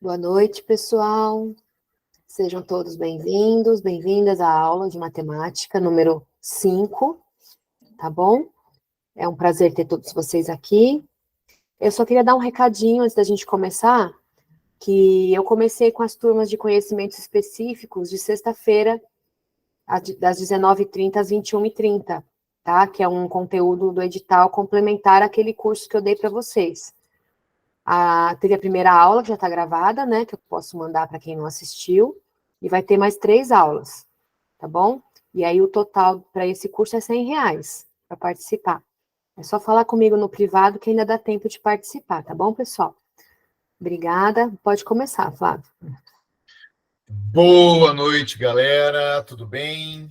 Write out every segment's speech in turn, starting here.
Boa noite, pessoal. Sejam todos bem-vindos, bem-vindas à aula de matemática número 5, tá bom? É um prazer ter todos vocês aqui. Eu só queria dar um recadinho antes da gente começar, que eu comecei com as turmas de conhecimentos específicos de sexta-feira, das 19h30 às 21h30, tá? Que é um conteúdo do edital complementar àquele curso que eu dei para vocês. Teve a primeira aula, que já está gravada, né, que eu posso mandar para quem não assistiu, e vai ter mais 3 aulas, tá bom? E aí o total para esse curso é R$ 100 para participar. É só falar comigo no privado que ainda dá tempo de participar, tá bom, pessoal? Obrigada. Pode começar, Flávio. Boa noite, galera. Tudo bem?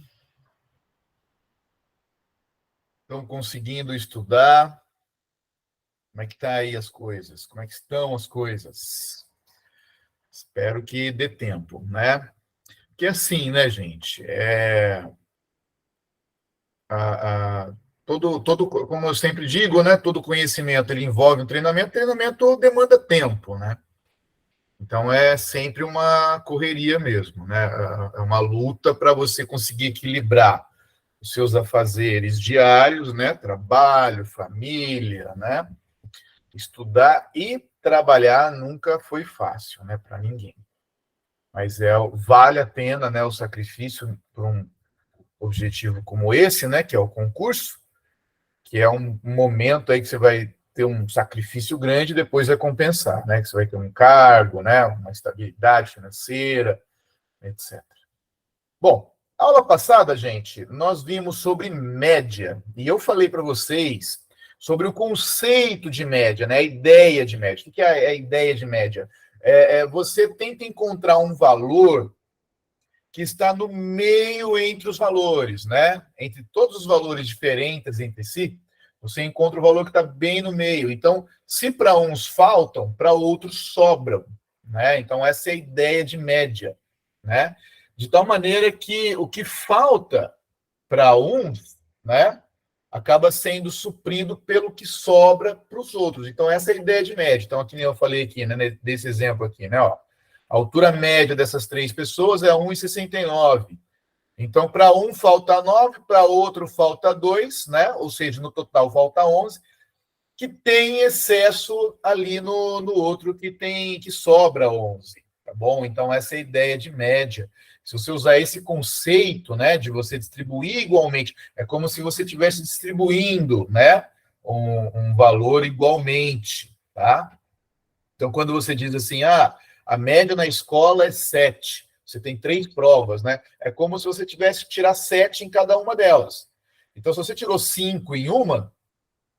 Estão conseguindo estudar? Como é que tá aí as coisas? Como é que estão as coisas? Espero que dê tempo, né? Porque assim, né, gente? Como eu sempre digo, né? Todo conhecimento ele envolve um treinamento. Treinamento demanda tempo, né? Então é sempre uma correria mesmo, né? É uma luta para você conseguir equilibrar os seus afazeres diários, né? Trabalho, família, né? Estudar e trabalhar nunca foi fácil, né? Para ninguém. Mas vale a pena, né? O sacrifício por um objetivo como esse, né? Que é o concurso, que é um momento aí que você vai ter um sacrifício grande e depois vai compensar, né? Que você vai ter um cargo, né? Uma estabilidade financeira, etc. Bom, aula passada, gente, nós vimos sobre média. E eu falei para vocês sobre o conceito de média, né? A ideia de média. O que é a ideia de média? Você tenta encontrar um valor que está no meio entre os valores, né? Entre todos os valores diferentes entre si, você encontra o valor que está bem no meio. Então, se para uns faltam, para outros sobram, né? Então, essa é a ideia de média, né? De tal maneira que o que falta para uns, né, acaba sendo suprido pelo que sobra para os outros. Então, essa é a ideia de média. Então, aqui eu falei aqui, né, desse exemplo aqui, né, ó, a altura média dessas 3 pessoas é 1,69. Então, para um falta 9, para outro falta 2, né? Ou seja, no total falta 11, que tem excesso ali no outro que sobra 11, tá bom? Então, essa é a ideia de média. Se você usar esse conceito, né, de você distribuir igualmente, é como se você estivesse distribuindo, né, um valor igualmente, tá? Então, quando você diz assim, a média na escola é 7, você tem 3 provas, né? É como se você tivesse que tirar 7 em cada uma delas. Então, se você tirou 5 em uma,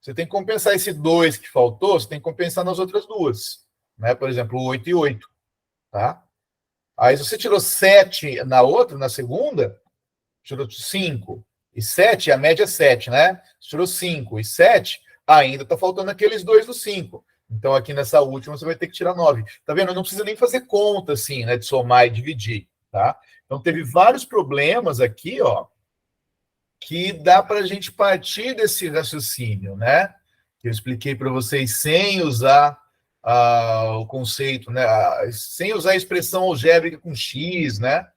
você tem que compensar esse 2 que faltou, você tem que compensar nas outras duas, né? Por exemplo, 8 e 8, tá? Aí, se você tirou 7 na outra, na segunda, tirou 5 e 7, a média é 7, né? Se tirou 5 e 7, ainda está faltando aqueles 2 do 5. Então, aqui nessa última, você vai ter que tirar 9. Tá vendo? Não precisa nem fazer conta, assim, né? De somar e dividir, tá? Então, teve vários problemas aqui, ó, que dá para a gente partir desse raciocínio, né? Que eu expliquei para vocês sem usar o conceito, né? Sem usar a expressão algébrica com X, né?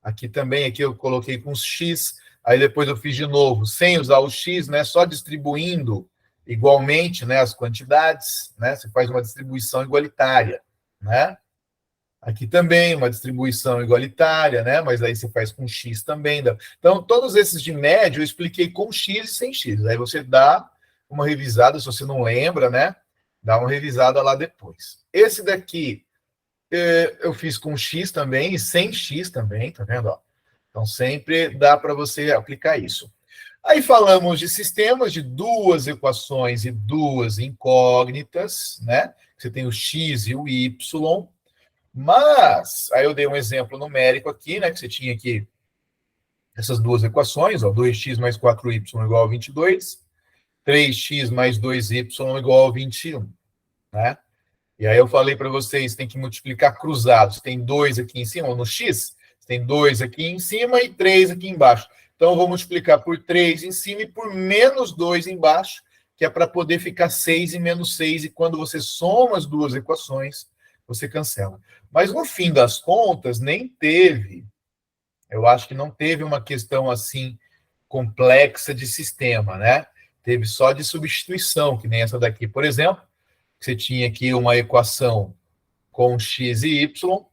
Aqui eu coloquei com X, aí depois eu fiz de novo, sem usar o X, né? Só distribuindo igualmente, né? As quantidades, né? Você faz uma distribuição igualitária, né? Aqui também uma distribuição igualitária, né? Mas aí você faz com X também. Então, todos esses de média eu expliquei com X e sem X. Aí você dá uma revisada, se você não lembra, né? Dá uma revisada lá depois. Esse daqui eu fiz com X também e sem X também, tá vendo? Ó? Então, sempre dá para você aplicar isso. Aí falamos de sistemas de 2 equações e 2 incógnitas, né? Você tem o X e o Y. Mas, aí eu dei um exemplo numérico aqui, né? Que você tinha aqui essas 2 equações, ó, 2x mais 4y igual a 22, 3x mais 2y igual a 21, né? E aí eu falei para vocês, tem que multiplicar cruzado. Você tem 2 aqui em cima, no x, você tem 2 aqui em cima e 3 aqui embaixo. Então, eu vou multiplicar por 3 em cima e por menos 2 embaixo, que é para poder ficar 6 e menos 6. E quando você soma as 2 equações, você cancela. Mas no fim das contas, nem teve, eu acho que não teve uma questão assim complexa de sistema, né? Teve só de substituição, que nem essa daqui, por exemplo, você tinha aqui uma equação com x e y,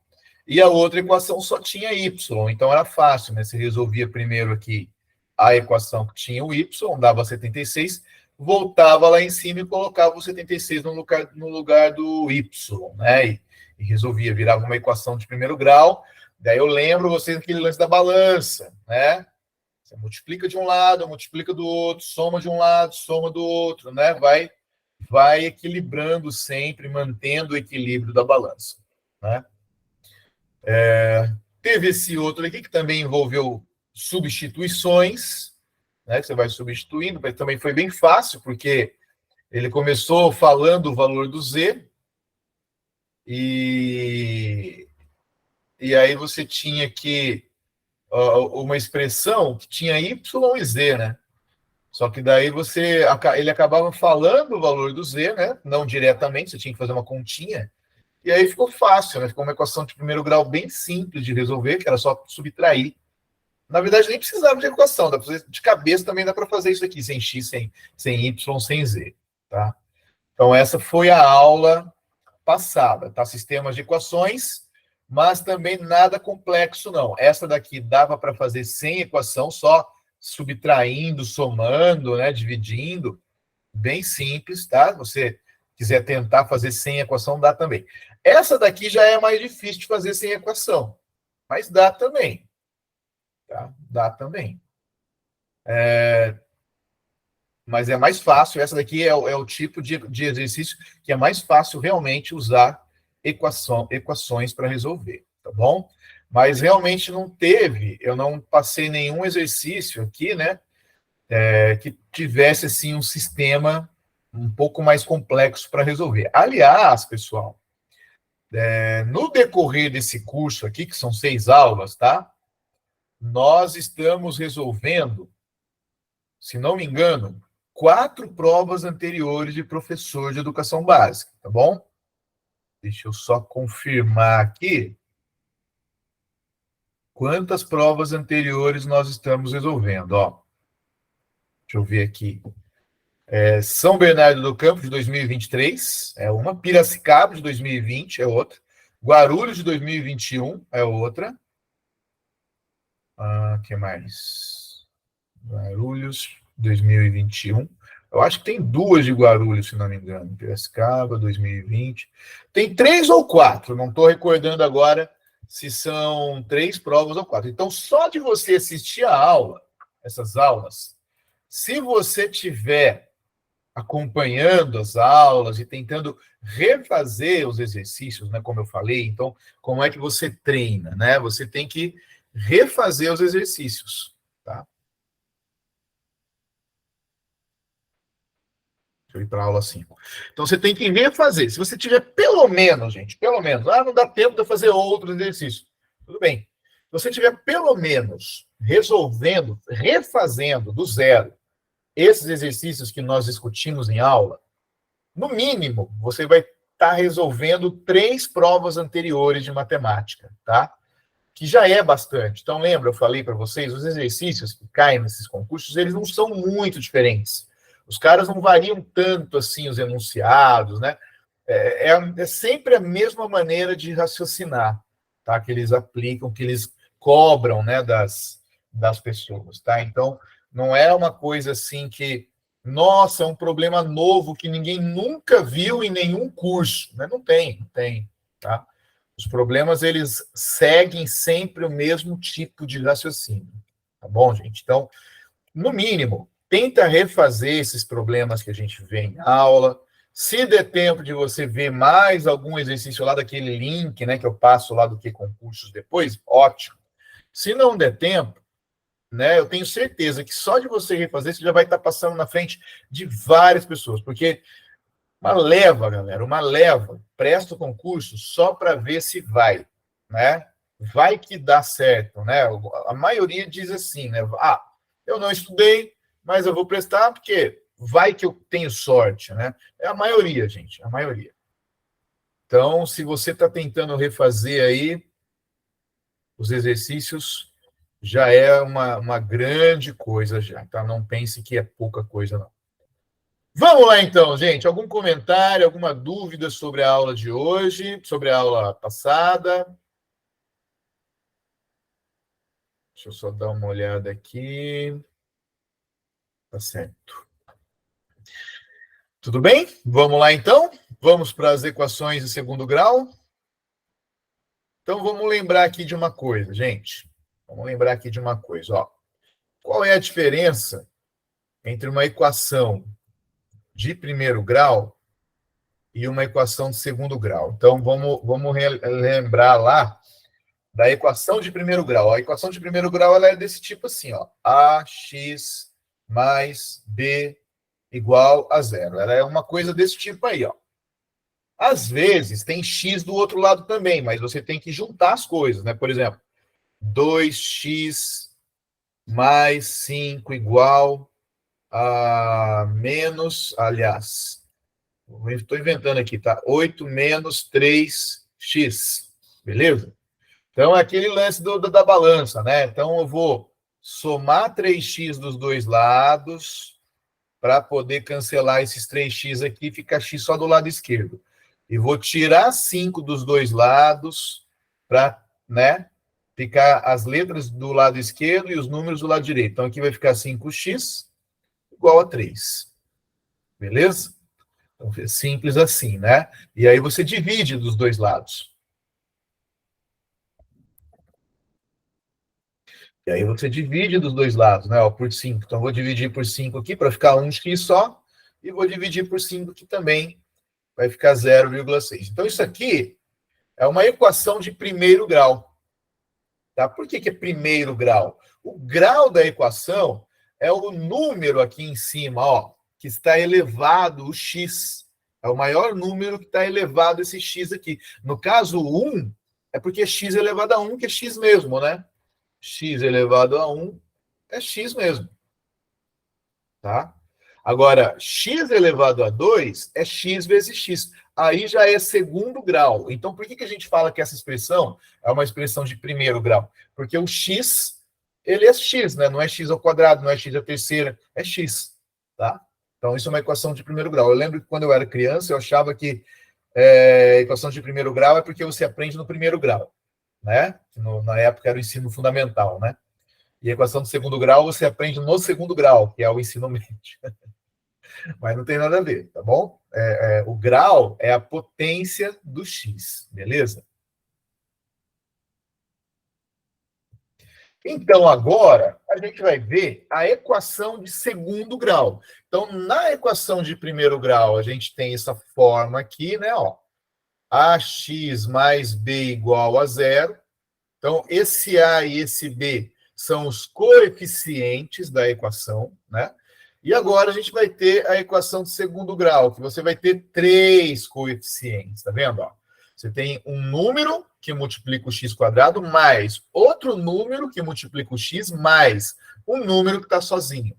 e a outra equação só tinha y, então era fácil, né? Você resolvia primeiro aqui a equação que tinha o y, dava 76, voltava lá em cima e colocava o 76 no lugar do y, né? E resolvia, virava uma equação de primeiro grau. Daí eu lembro vocês daquele lance da balança, né? Você multiplica de um lado, multiplica do outro, soma de um lado, soma do outro, né? Vai equilibrando sempre, mantendo o equilíbrio da balança, né? Teve esse outro aqui que também envolveu substituições, né? Que você vai substituindo, mas também foi bem fácil, porque ele começou falando o valor do z, e aí você tinha aqui uma expressão que tinha y e z, né? Só que daí ele acabava falando o valor do z, né? Não diretamente, você tinha que fazer uma continha. E aí ficou fácil, né? Ficou uma equação de primeiro grau bem simples de resolver, que era só subtrair. Na verdade, nem precisava de equação, dá pra fazer de cabeça também dá para fazer isso aqui, sem x, sem y, sem z, tá? Então, essa foi a aula passada, tá? Sistemas de equações, mas também nada complexo, não. Essa daqui dava para fazer sem equação, só subtraindo, somando, né? Dividindo, bem simples, tá? Você quiser tentar fazer sem equação, dá também. Essa daqui já é mais difícil de fazer sem equação, mas dá também. Tá? Dá também. Mas é mais fácil, essa daqui é o tipo de exercício que é mais fácil realmente usar equações para resolver, tá bom? Mas realmente não teve, eu não passei nenhum exercício aqui, né, que tivesse, assim, um sistema um pouco mais complexo para resolver. Aliás, pessoal, no decorrer desse curso aqui, que são 6 aulas, tá? Nós estamos resolvendo, se não me engano, 4 provas anteriores de professor de educação básica, tá bom? Deixa eu só confirmar aqui quantas provas anteriores nós estamos resolvendo, ó. Deixa eu ver aqui. São Bernardo do Campo, de 2023, é uma. Piracicaba, de 2020, é outra. Guarulhos, de 2021, é outra. Que mais? Guarulhos, 2021. Eu acho que tem 2 de Guarulhos, se não me engano. Piracicaba, 2020. Tem 3 ou 4, não estou recordando agora se são 3 provas ou 4. Então, só de você assistir a aula, essas aulas, se você tiver acompanhando as aulas e tentando refazer os exercícios, né, como eu falei, então, como é que você treina, né? Você tem que refazer os exercícios, tá? Deixa eu ir para a aula 5. Então, você tem que refazer. Se você tiver pelo menos, gente, pelo menos, não dá tempo de eu fazer outro exercício. Tudo bem. Se você tiver pelo menos resolvendo, refazendo do zero esses exercícios que nós discutimos em aula, no mínimo, você vai estar resolvendo 3 provas anteriores de matemática, tá? Que já é bastante. Então, lembra, eu falei para vocês, os exercícios que caem nesses concursos, eles não são muito diferentes. Os caras não variam tanto assim os enunciados, né? É sempre a mesma maneira de raciocinar, tá? Que eles aplicam, que eles cobram, né, das pessoas, tá? Então, não é uma coisa assim que, nossa, é um problema novo que ninguém nunca viu em nenhum curso, né? Não tem, tá? Os problemas, eles seguem sempre o mesmo tipo de raciocínio, tá bom, gente? Então, no mínimo, tenta refazer esses problemas que a gente vê em aula. Se der tempo de você ver mais algum exercício lá daquele link, né, que eu passo lá do que concursos depois, ótimo. Se não der tempo, né, eu tenho certeza que só de você refazer, você já vai estar passando na frente de várias pessoas, porque uma leva, galera, uma leva, presta o concurso só para ver se vai, né? Vai que dá certo, né? A maioria diz assim, né? Eu não estudei, mas eu vou prestar porque vai que eu tenho sorte, né? É a maioria, gente, a maioria. Então, se você está tentando refazer aí os exercícios, já é uma grande coisa já, tá? Não pense que é pouca coisa, não. Vamos lá, então, gente. Algum comentário, alguma dúvida sobre a aula de hoje, sobre a aula passada? Deixa eu só dar uma olhada aqui. Tá certo. Tudo bem? Vamos lá, então? Vamos para as equações de segundo grau? Então, vamos lembrar aqui de uma coisa, gente. Vamos lembrar aqui de uma coisa, ó. Qual é a diferença entre uma equação de primeiro grau e uma equação de segundo grau? Então, vamos lembrar lá da equação de primeiro grau. A equação de primeiro grau ela é desse tipo assim, ó. AX mais B igual a zero. Ela é uma coisa desse tipo aí, ó. Às vezes tem x do outro lado também, mas você tem que juntar as coisas, né? Por exemplo, 2x mais 5 igual a menos, aliás, estou inventando aqui, tá? 8 menos 3x, beleza? Então, é aquele lance da balança, né? Então, eu vou somar 3x dos dois lados para poder cancelar esses 3x aqui e ficar x só do lado esquerdo. E vou tirar 5 dos dois lados para, né, ficar as letras do lado esquerdo e os números do lado direito. Então, aqui vai ficar 5x igual a 3. Beleza? Então, é simples assim, né? E aí você divide dos dois lados. E aí você divide dos dois lados, né? Ó, por 5. Então, eu vou dividir por 5 aqui para ficar 1x só. E vou dividir por 5 aqui também. Vai ficar 0,6. Então, isso aqui é uma equação de primeiro grau. Tá? Por que é primeiro grau? O grau da equação é o número aqui em cima, ó, que está elevado, o x. É o maior número que está elevado esse x aqui. No caso, 1 é porque x elevado a 1, que é x mesmo, né? X elevado a 1 é x mesmo. Tá? Agora, x elevado a 2 é x vezes x. Aí já é segundo grau. Então, por que a gente fala que essa expressão é uma expressão de primeiro grau? Porque o x, ele é x, né? Não é x ao quadrado, não é x à terceira, é x. Tá? Então, isso é uma equação de primeiro grau. Eu lembro que quando eu era criança, eu achava que equação de primeiro grau é porque você aprende no primeiro grau. Né? Na época era o ensino fundamental, né? E a equação de segundo grau você aprende no segundo grau, que é o ensino médio. Mas não tem nada a ver, tá bom? O grau é a potência do x, beleza? Então, agora, a gente vai ver a equação de segundo grau. Então, na equação de primeiro grau, a gente tem essa forma aqui, né? Ó, ax mais b igual a zero. Então, esse a e esse b são os coeficientes da equação, né? E agora a gente vai ter a equação de segundo grau, que você vai ter 3 coeficientes, tá vendo? Ó, você tem um número que multiplica o x quadrado, mais outro número que multiplica o x, mais um número que está sozinho.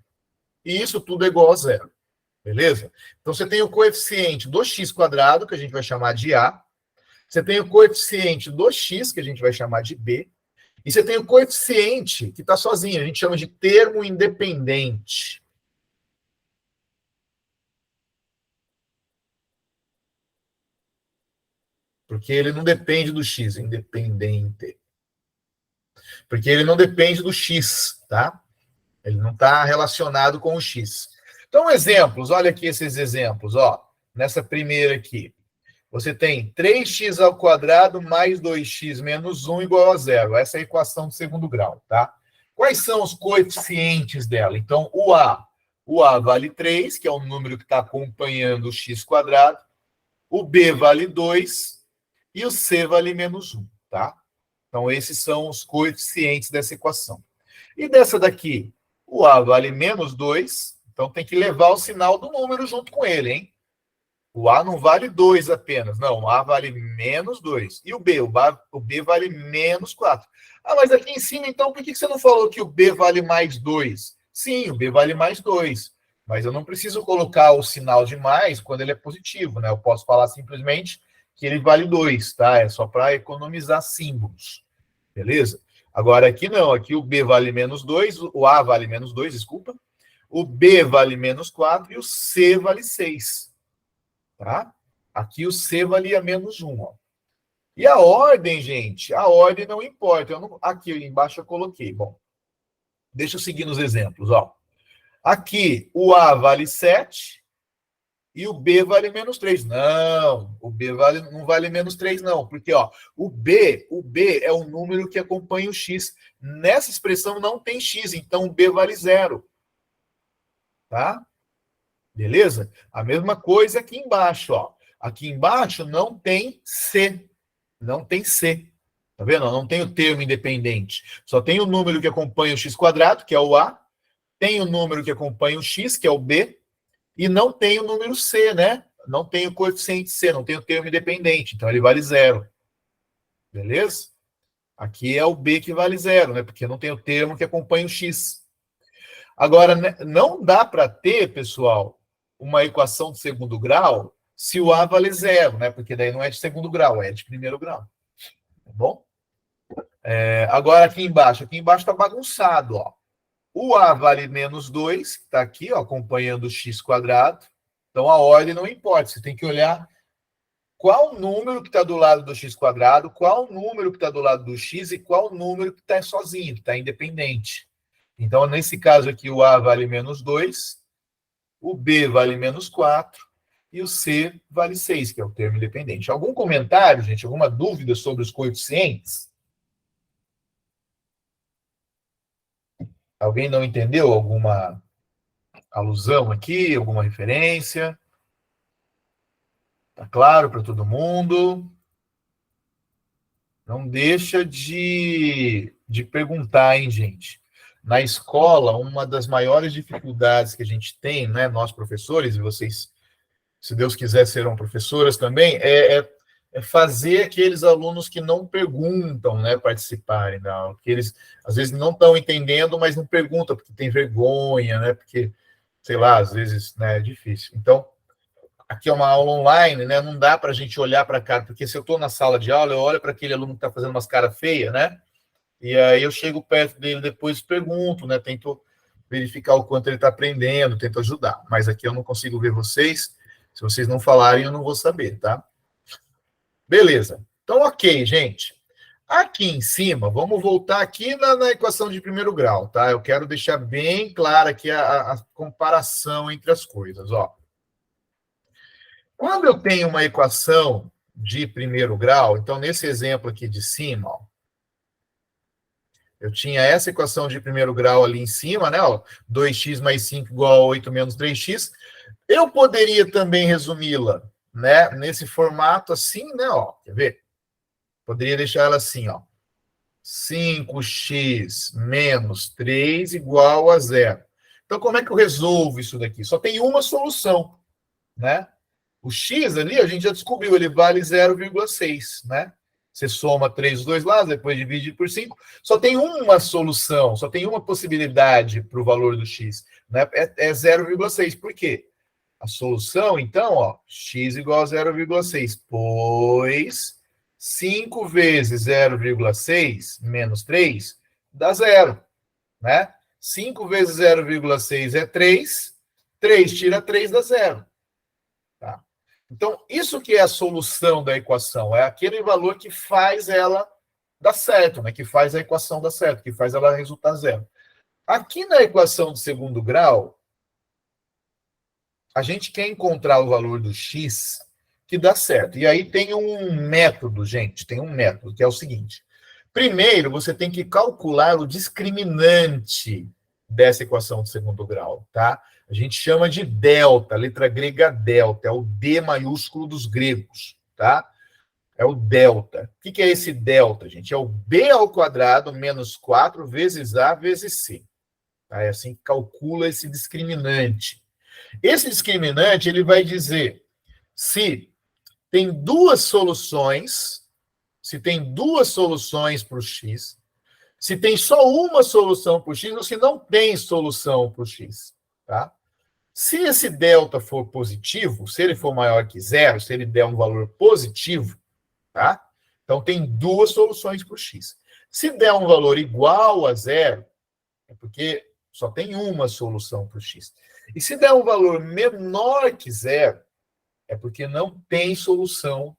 E isso tudo é igual a zero, beleza? Então você tem o coeficiente do x quadrado, que a gente vai chamar de a. Você tem o coeficiente do x, que a gente vai chamar de b. E você tem o coeficiente que está sozinho, a gente chama de termo independente. Porque ele não depende do x, independente. Porque ele não depende do x, tá? Ele não está relacionado com o x. Então, exemplos, olha aqui esses exemplos, ó. Nessa primeira aqui, você tem 3x ao quadrado mais 2x menos 1 igual a zero. Essa é a equação do segundo grau, tá? Quais são os coeficientes dela? Então, o a vale 3, que é o número que está acompanhando o x quadrado. O b vale 2 e o c vale menos 1, tá? Então, esses são os coeficientes dessa equação. E dessa daqui, o a vale menos 2, então tem que levar o sinal do número junto com ele, hein? O a não vale 2 apenas, não, o a vale menos 2. E o b? O b vale menos 4. Ah, mas aqui em cima, então, por que você não falou que o b vale mais 2? Sim, o b vale mais 2. Mas eu não preciso colocar o sinal de mais quando ele é positivo, né? Eu posso falar simplesmente que ele vale 2, tá? É só para economizar símbolos, beleza? Agora aqui não, aqui o B vale menos 2, o A vale menos 2, desculpa, o B vale menos 4 e o C vale 6, tá? Aqui o C valia menos 1, ó. E a ordem, gente, a ordem não importa. Aqui embaixo eu coloquei, bom, deixa eu seguir nos exemplos, ó. Aqui o A vale 7 e o B vale menos 3. Não, o B não vale menos 3, não, porque ó, o B é o número que acompanha o X. Nessa expressão não tem X, então o B vale 0. Tá? Beleza? A mesma coisa aqui embaixo, ó. Aqui embaixo não tem C. Não tem C. Tá vendo? Não tem o termo independente. Só tem o número que acompanha o x², que é o A. Tem o número que acompanha o x, que é o B. E não tem o número C, né? Não tem o coeficiente C, não tem o termo independente. Então, ele vale 0. Beleza? Aqui é o B que vale 0, né? Porque não tem o termo que acompanha o x. Agora, não dá para ter, pessoal, uma equação de segundo grau se o A vale 0, né? Porque daí não é de segundo grau, é de primeiro grau. Tá bom? Agora, aqui embaixo está bagunçado, ó. O A vale menos 2, que está aqui, ó, acompanhando o x². Então, a ordem não importa. Você tem que olhar qual número que está do lado do x², qual número que está do lado do x e qual número que está sozinho, que está independente. Então, nesse caso aqui, o A vale menos 2, o B vale menos 4 e o C vale 6, que é o termo independente. Algum comentário, gente? Alguma dúvida sobre os coeficientes? Alguém não entendeu alguma alusão aqui, alguma referência? Tá claro para todo mundo? Não deixa de perguntar, hein, gente? Na escola, uma das maiores dificuldades que a gente tem, né, nós professores, e vocês, se Deus quiser, serão professoras também, é fazer aqueles alunos que não perguntam, né, participarem da aula, que eles, às vezes, não estão entendendo, mas não perguntam, porque tem vergonha, né, porque, sei lá, às vezes, né, é difícil. Então, aqui é uma aula online, né, não dá para a gente olhar para a cara, porque se eu estou na sala de aula, eu olho para aquele aluno que está fazendo umas caras feias, né, e aí eu chego perto dele depois e pergunto, né, tento verificar o quanto ele está aprendendo, tento ajudar, mas aqui eu não consigo ver vocês, se vocês não falarem, eu não vou saber, tá? Beleza. Então, ok, gente. Aqui em cima, vamos voltar aqui na equação de primeiro grau, tá? Eu quero deixar bem clara aqui a comparação entre as coisas, ó. Quando eu tenho uma equação de primeiro grau, então, nesse exemplo aqui de cima, ó, eu tinha essa equação de primeiro grau ali em cima, né? Ó, 2x mais 5 igual a 8 menos 3x. Eu poderia também resumi-la, né, nesse formato assim, né? Ó, quer ver? Poderia deixar ela assim, ó. 5x menos 3 igual a 0. Então, como é que eu resolvo isso daqui? Só tem uma solução, né? O x ali, a gente já descobriu, ele vale 0,6, né? Você soma 3 dos dois lados, depois divide por 5. Só tem uma solução, só tem uma possibilidade para o valor do x, né? É 0,6. Por quê? A solução, então, ó, x igual a 0,6, pois 5 vezes 0,6 menos 3 dá 0, né? 5 vezes 0,6 é 3, 3 tira 3 dá 0. Tá? Então, isso que é a solução da equação, é aquele valor que faz ela dar certo, né? Que faz a equação dar certo, que faz ela resultar 0. Aqui na equação de segundo grau, a gente quer encontrar o valor do x que dá certo. E aí tem um método, gente, tem um método, que é o seguinte. Primeiro, você tem que calcular o discriminante dessa equação de segundo grau, tá? A gente chama de delta, letra grega delta, é o D maiúsculo dos gregos, tá? É o delta. O que é esse delta, gente? É o B ao quadrado menos 4 vezes A vezes C. Tá? É assim que calcula esse discriminante. Esse discriminante, ele vai dizer se tem duas soluções, para o x, se tem só uma solução para o x ou se não tem solução para o x, tá? Se esse delta for positivo, se ele for maior que zero, se ele der um valor positivo, tá? Então, tem duas soluções para o x. Se der um valor igual a zero, é porque só tem uma solução para o x. E se der um valor menor que zero, é porque não tem solução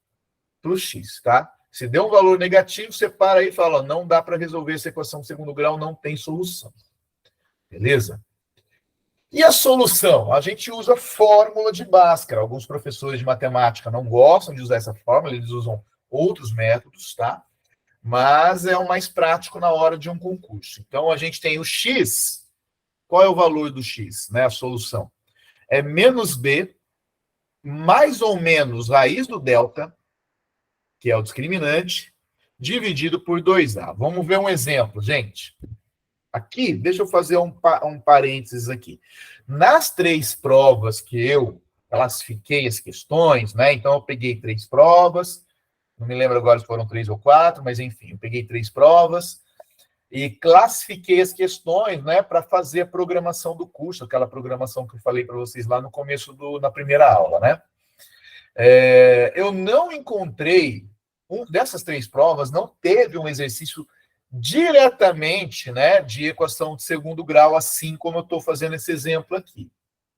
para o x, tá? Se der um valor negativo, você para aí e fala, não dá para resolver essa equação de segundo grau, não tem solução. Beleza? E a solução? A gente usa fórmula de Bhaskara. Alguns professores de matemática não gostam de usar essa fórmula, eles usam outros métodos, tá? Mas é o mais prático na hora de um concurso. Então, a gente tem o x. Qual é o valor do x, né? A solução. É menos b, mais ou menos raiz do delta, que é o discriminante, dividido por 2a. Vamos ver um exemplo, gente. Aqui, deixa eu fazer um parênteses aqui. Nas 3 provas que eu classifiquei as questões, né? Então, eu peguei 3 provas, não me lembro agora se foram 3 ou 4, mas enfim, eu peguei 3 provas e classifiquei as questões, né, para fazer a programação do curso, aquela programação que eu falei para vocês lá no começo na primeira aula, né? Eu não encontrei, dessas 3 provas, não teve um exercício diretamente, né, de equação de segundo grau, assim como eu estou fazendo esse exemplo aqui,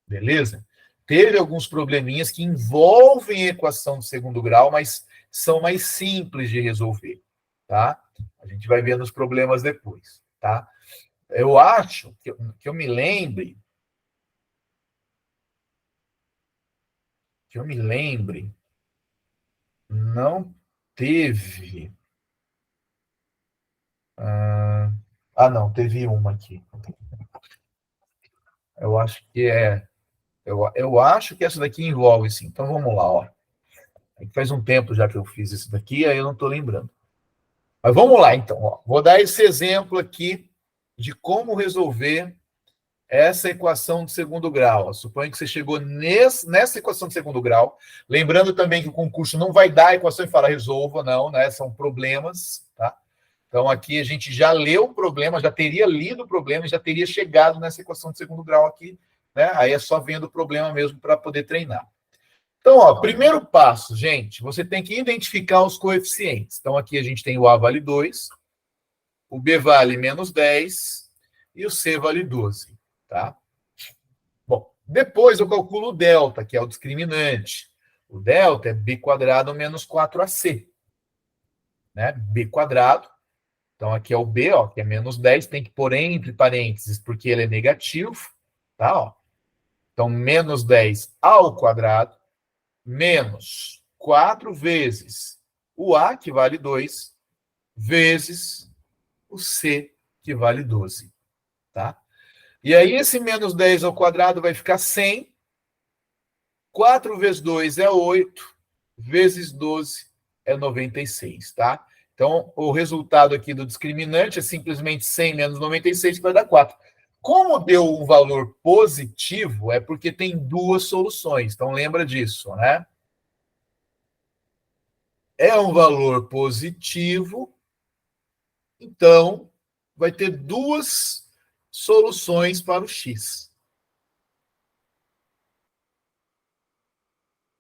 beleza? Teve alguns probleminhas que envolvem equação de segundo grau, mas são mais simples de resolver, tá? A gente vai vendo os problemas depois, tá? Eu acho que eu me lembre, não teve. Não, teve uma aqui. Eu acho que eu acho que essa daqui envolve, sim. Então vamos lá, ó. Faz um tempo já que eu fiz isso daqui, aí eu não estou lembrando. Mas vamos lá, então. Ó. Vou dar esse exemplo aqui de como resolver essa equação de segundo grau. Eu suponho que você chegou nessa equação de segundo grau. Lembrando também que o concurso não vai dar a equação e falar resolva, não, né? São problemas, tá? Então, aqui a gente já leu o problema, já teria lido o problema, já teria chegado nessa equação de segundo grau aqui, né? Aí é só vendo o problema mesmo para poder treinar. Então, ó, primeiro passo, gente, você tem que identificar os coeficientes. Então, aqui a gente tem o A vale 2, o B vale menos 10 e o C vale 12, tá? Bom, depois eu calculo o delta, que é o discriminante. O delta é B quadrado menos 4AC, né? B quadrado. Então, aqui é o B, ó, que é menos 10, tem que pôr entre parênteses, porque ele é negativo, tá? Ó. Então, menos 10 ao quadrado, menos 4 vezes o A, que vale 2, vezes o C, que vale 12, tá? E aí, esse menos 10 ao quadrado vai ficar 100. 4 vezes 2 é 8, vezes 12 é 96, tá? Então, o resultado aqui do discriminante é simplesmente 100 menos 96, que vai dar 4. Como deu um valor positivo, é porque tem duas soluções. Então, lembra disso, né? É um valor positivo, então vai ter duas soluções para o x.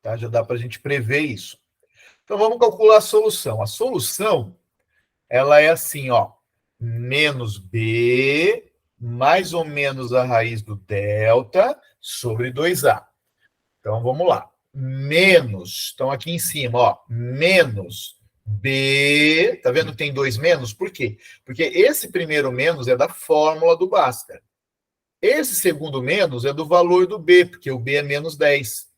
Tá? Já dá para a gente prever isso. Então, vamos calcular a solução. A solução, ela é assim, ó, menos b, mais ou menos a raiz do delta, sobre 2a. Então, vamos lá. Menos, então aqui em cima, ó, menos b, tá vendo que tem 2 menos? Por quê? Porque esse primeiro menos é da fórmula do Bhaskara. Esse segundo menos é do valor do b, porque o b é menos 10.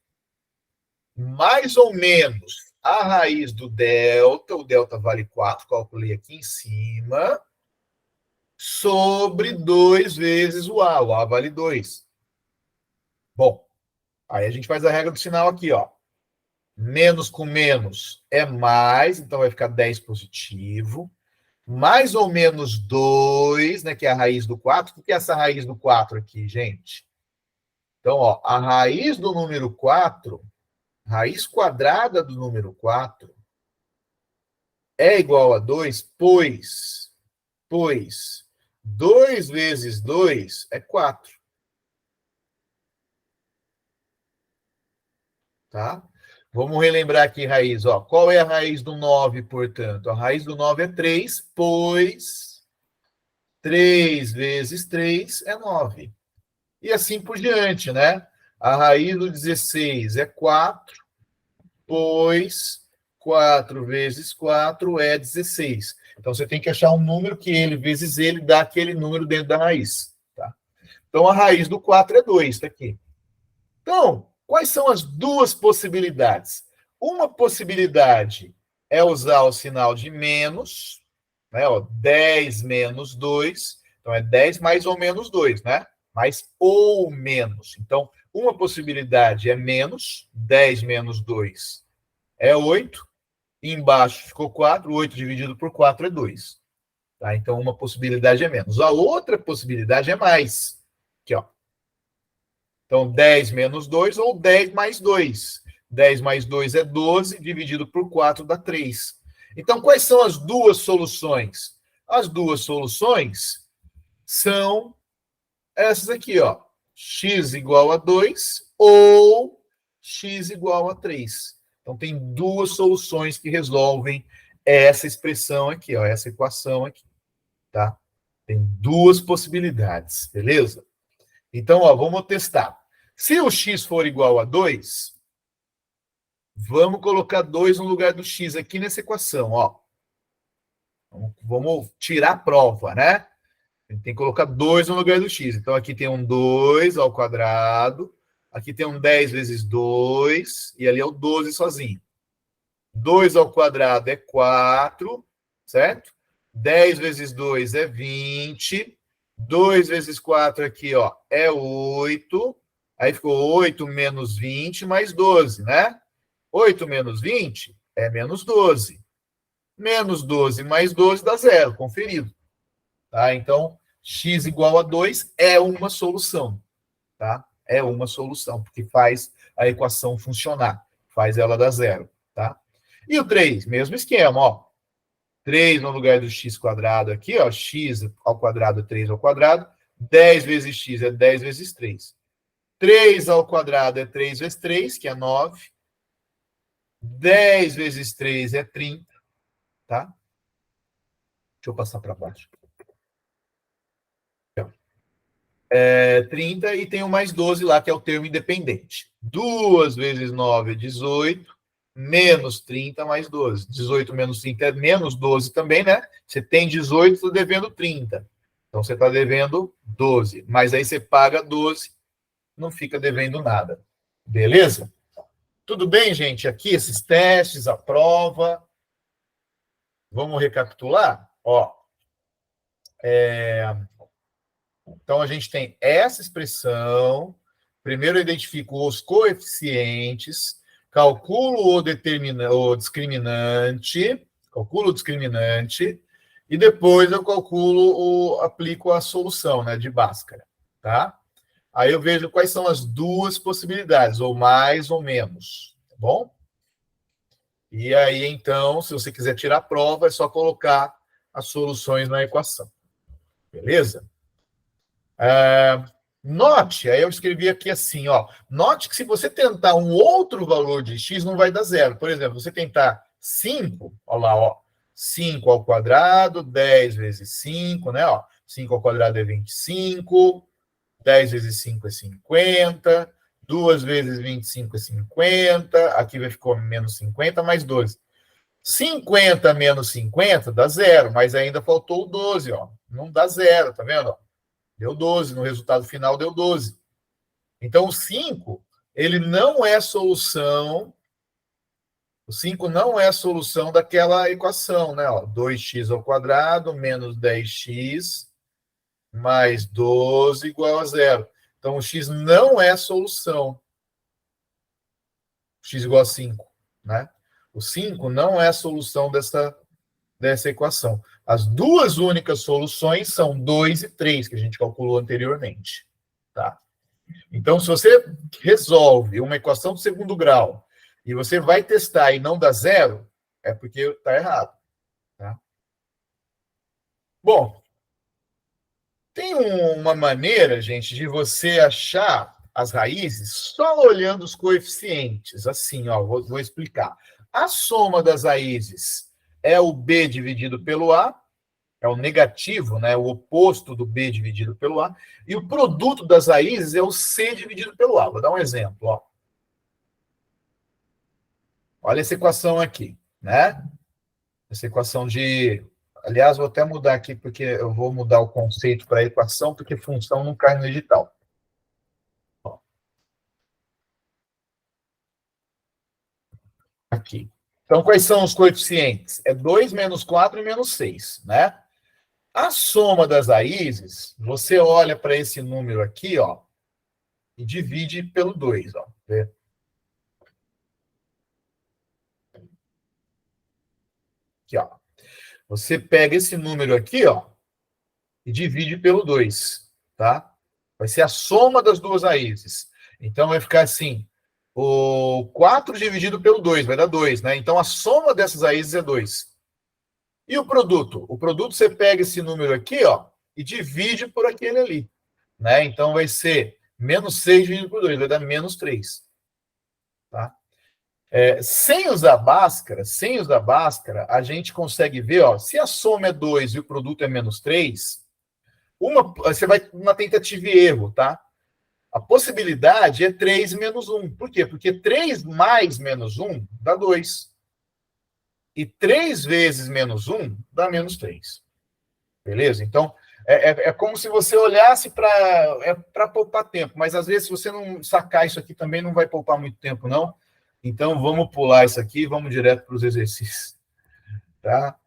Mais ou menos a raiz do delta, o delta vale 4, calculei aqui em cima, sobre 2 vezes o A vale 2. Bom, aí a gente faz a regra do sinal aqui, ó. Menos com menos é mais, então vai ficar 10 positivo. Mais ou menos 2, né, que é a raiz do 4. O que é essa raiz do 4 aqui, gente? Então, ó, a raiz do número 4, raiz quadrada do número 4, é igual a 2, pois 2 vezes 2 é 4. tá? Vamos relembrar aqui raiz, ó. Qual é a raiz do 9, portanto? A raiz do 9 é 3, pois 3 vezes 3 é 9. E assim por diante, né? A raiz do 16 é 4, pois 4 vezes 4 é 16. Então, você tem que achar um número que ele vezes ele dá aquele número dentro da raiz, tá? Então, a raiz do 4 é 2, tá aqui. Então, quais são as duas possibilidades? Uma possibilidade é usar o sinal de menos, né? Ó, 10 menos 2. Então, é 10 mais ou menos 2, né? Mais ou menos. Então, uma possibilidade é menos, 10 menos 2 é 8. Embaixo ficou 4, 8 dividido por 4 é 2. Tá? Então, uma possibilidade é menos. A outra possibilidade é mais. Aqui, ó. Então, 10 menos 2 ou 10 mais 2. 10 mais 2 é 12, dividido por 4 dá 3. Então, quais são as duas soluções? As duas soluções são essas aqui, ó. X igual a 2 ou x igual a 3. Então, tem duas soluções que resolvem essa expressão aqui, ó, essa equação aqui, tá? Tem duas possibilidades, beleza? Então, ó, vamos testar. Se o x for igual a 2, vamos colocar 2 no lugar do x aqui nessa equação, ó. Vamos tirar a prova, né? A gente tem que colocar 2 no lugar do x. Então, aqui tem um 2 ao quadrado. Aqui tem um 10 vezes 2. E ali é o 12 sozinho. 2 ao quadrado é 4, certo? 10 vezes 2 é 20. 2 vezes 4 aqui, ó, é 8. Aí ficou 8 menos 20 mais 12, né? 8 menos 20 é menos 12. Menos 12 mais 12 dá zero, conferido. Tá? Então, x igual a 2 é uma solução. Tá? É uma solução, porque faz a equação funcionar. Faz ela dar zero. Tá? E o 3, mesmo esquema, ó. 3 no lugar do x quadrado aqui, ó. X ao quadrado é 3 ao quadrado. 10 vezes x é 10 vezes 3. 3 ao quadrado é 3 vezes 3, que é 9. 10 vezes 3 é 30. Tá? Deixa eu passar para baixo. É 30 e tem o mais 12 lá, que é o termo independente. 2 vezes 9 é 18, menos 30 mais 12. 18 menos 30 é menos 12 também, né? Você tem 18, está devendo 30. Então, você está devendo 12. Mas aí você paga 12, não fica devendo nada. Beleza? Tudo bem, gente? Aqui esses testes, a prova. Vamos recapitular? Ó, então, a gente tem essa expressão. Primeiro, eu identifico os coeficientes, calculo o discriminante, e depois eu aplico a solução, né, de Bhaskara, tá? Aí eu vejo quais são as duas possibilidades, ou mais ou menos, tá bom? E aí, então, se você quiser tirar a prova, é só colocar as soluções na equação. Beleza? Note, aí eu escrevi aqui assim, ó. Note que se você tentar um outro valor de x, não vai dar zero. Por exemplo, você tentar 5, ó lá, ó. 5 ao quadrado, 10 vezes 5, né? Ó, 5 ao quadrado é 25, 10 vezes 5 é 50, 2 vezes 25 é 50, aqui vai ficar menos 50 mais 12. 50 menos 50 dá zero, mas ainda faltou o 12, ó. Não dá zero, tá vendo? Deu 12, no resultado final deu 12. Então, o 5, ele não é solução. O 5 não é a solução daquela equação, né? Ó, 2x ao quadrado menos 10x mais 12 igual a zero. Então, o x não é a solução. X igual a 5, né? O 5 não é a solução dessa equação. As duas únicas soluções são 2 e 3, que a gente calculou anteriormente. Tá? Então, se você resolve uma equação do segundo grau e você vai testar e não dá zero, é porque está errado. Tá? Bom, tem uma maneira, gente, de você achar as raízes só olhando os coeficientes. Assim, ó, vou explicar. A soma das raízes é o B dividido pelo A, é o negativo, né, o oposto do B dividido pelo A, e o produto das raízes é o C dividido pelo A. Vou dar um exemplo, ó. Olha essa equação aqui, né? Essa equação de... Aliás, vou até mudar aqui, porque eu vou mudar o conceito para equação, porque função não cai no edital. Ó. Aqui. Então, quais são os coeficientes? É 2 menos 4 e menos 6, né? A soma das raízes, você olha para esse número aqui, ó, e divide pelo 2, ó. Vê? Aqui, ó. Você pega esse número aqui, ó, e divide pelo 2, tá? Vai ser a soma das duas raízes. Então, vai ficar assim, o 4 dividido pelo 2, vai dar 2, né? Então, a soma dessas raízes é 2. E o produto? O produto, você pega esse número aqui, ó, e divide por aquele ali, né? Então, vai ser menos 6 dividido por 2, vai dar menos 3, tá? Sem usar Bhaskara, a gente consegue ver, ó, se a soma é 2 e o produto é menos 3, você vai na tentativa e erro, tá? A possibilidade é 3 menos 1. Por quê? Porque 3 mais menos 1 dá 2. E 3 vezes menos 1 dá menos 3. Beleza? Então, é como se você olhasse para poupar tempo. Mas, às vezes, se você não sacar isso aqui, também não vai poupar muito tempo, não. Então, vamos pular isso aqui e vamos direto para os exercícios. Tá?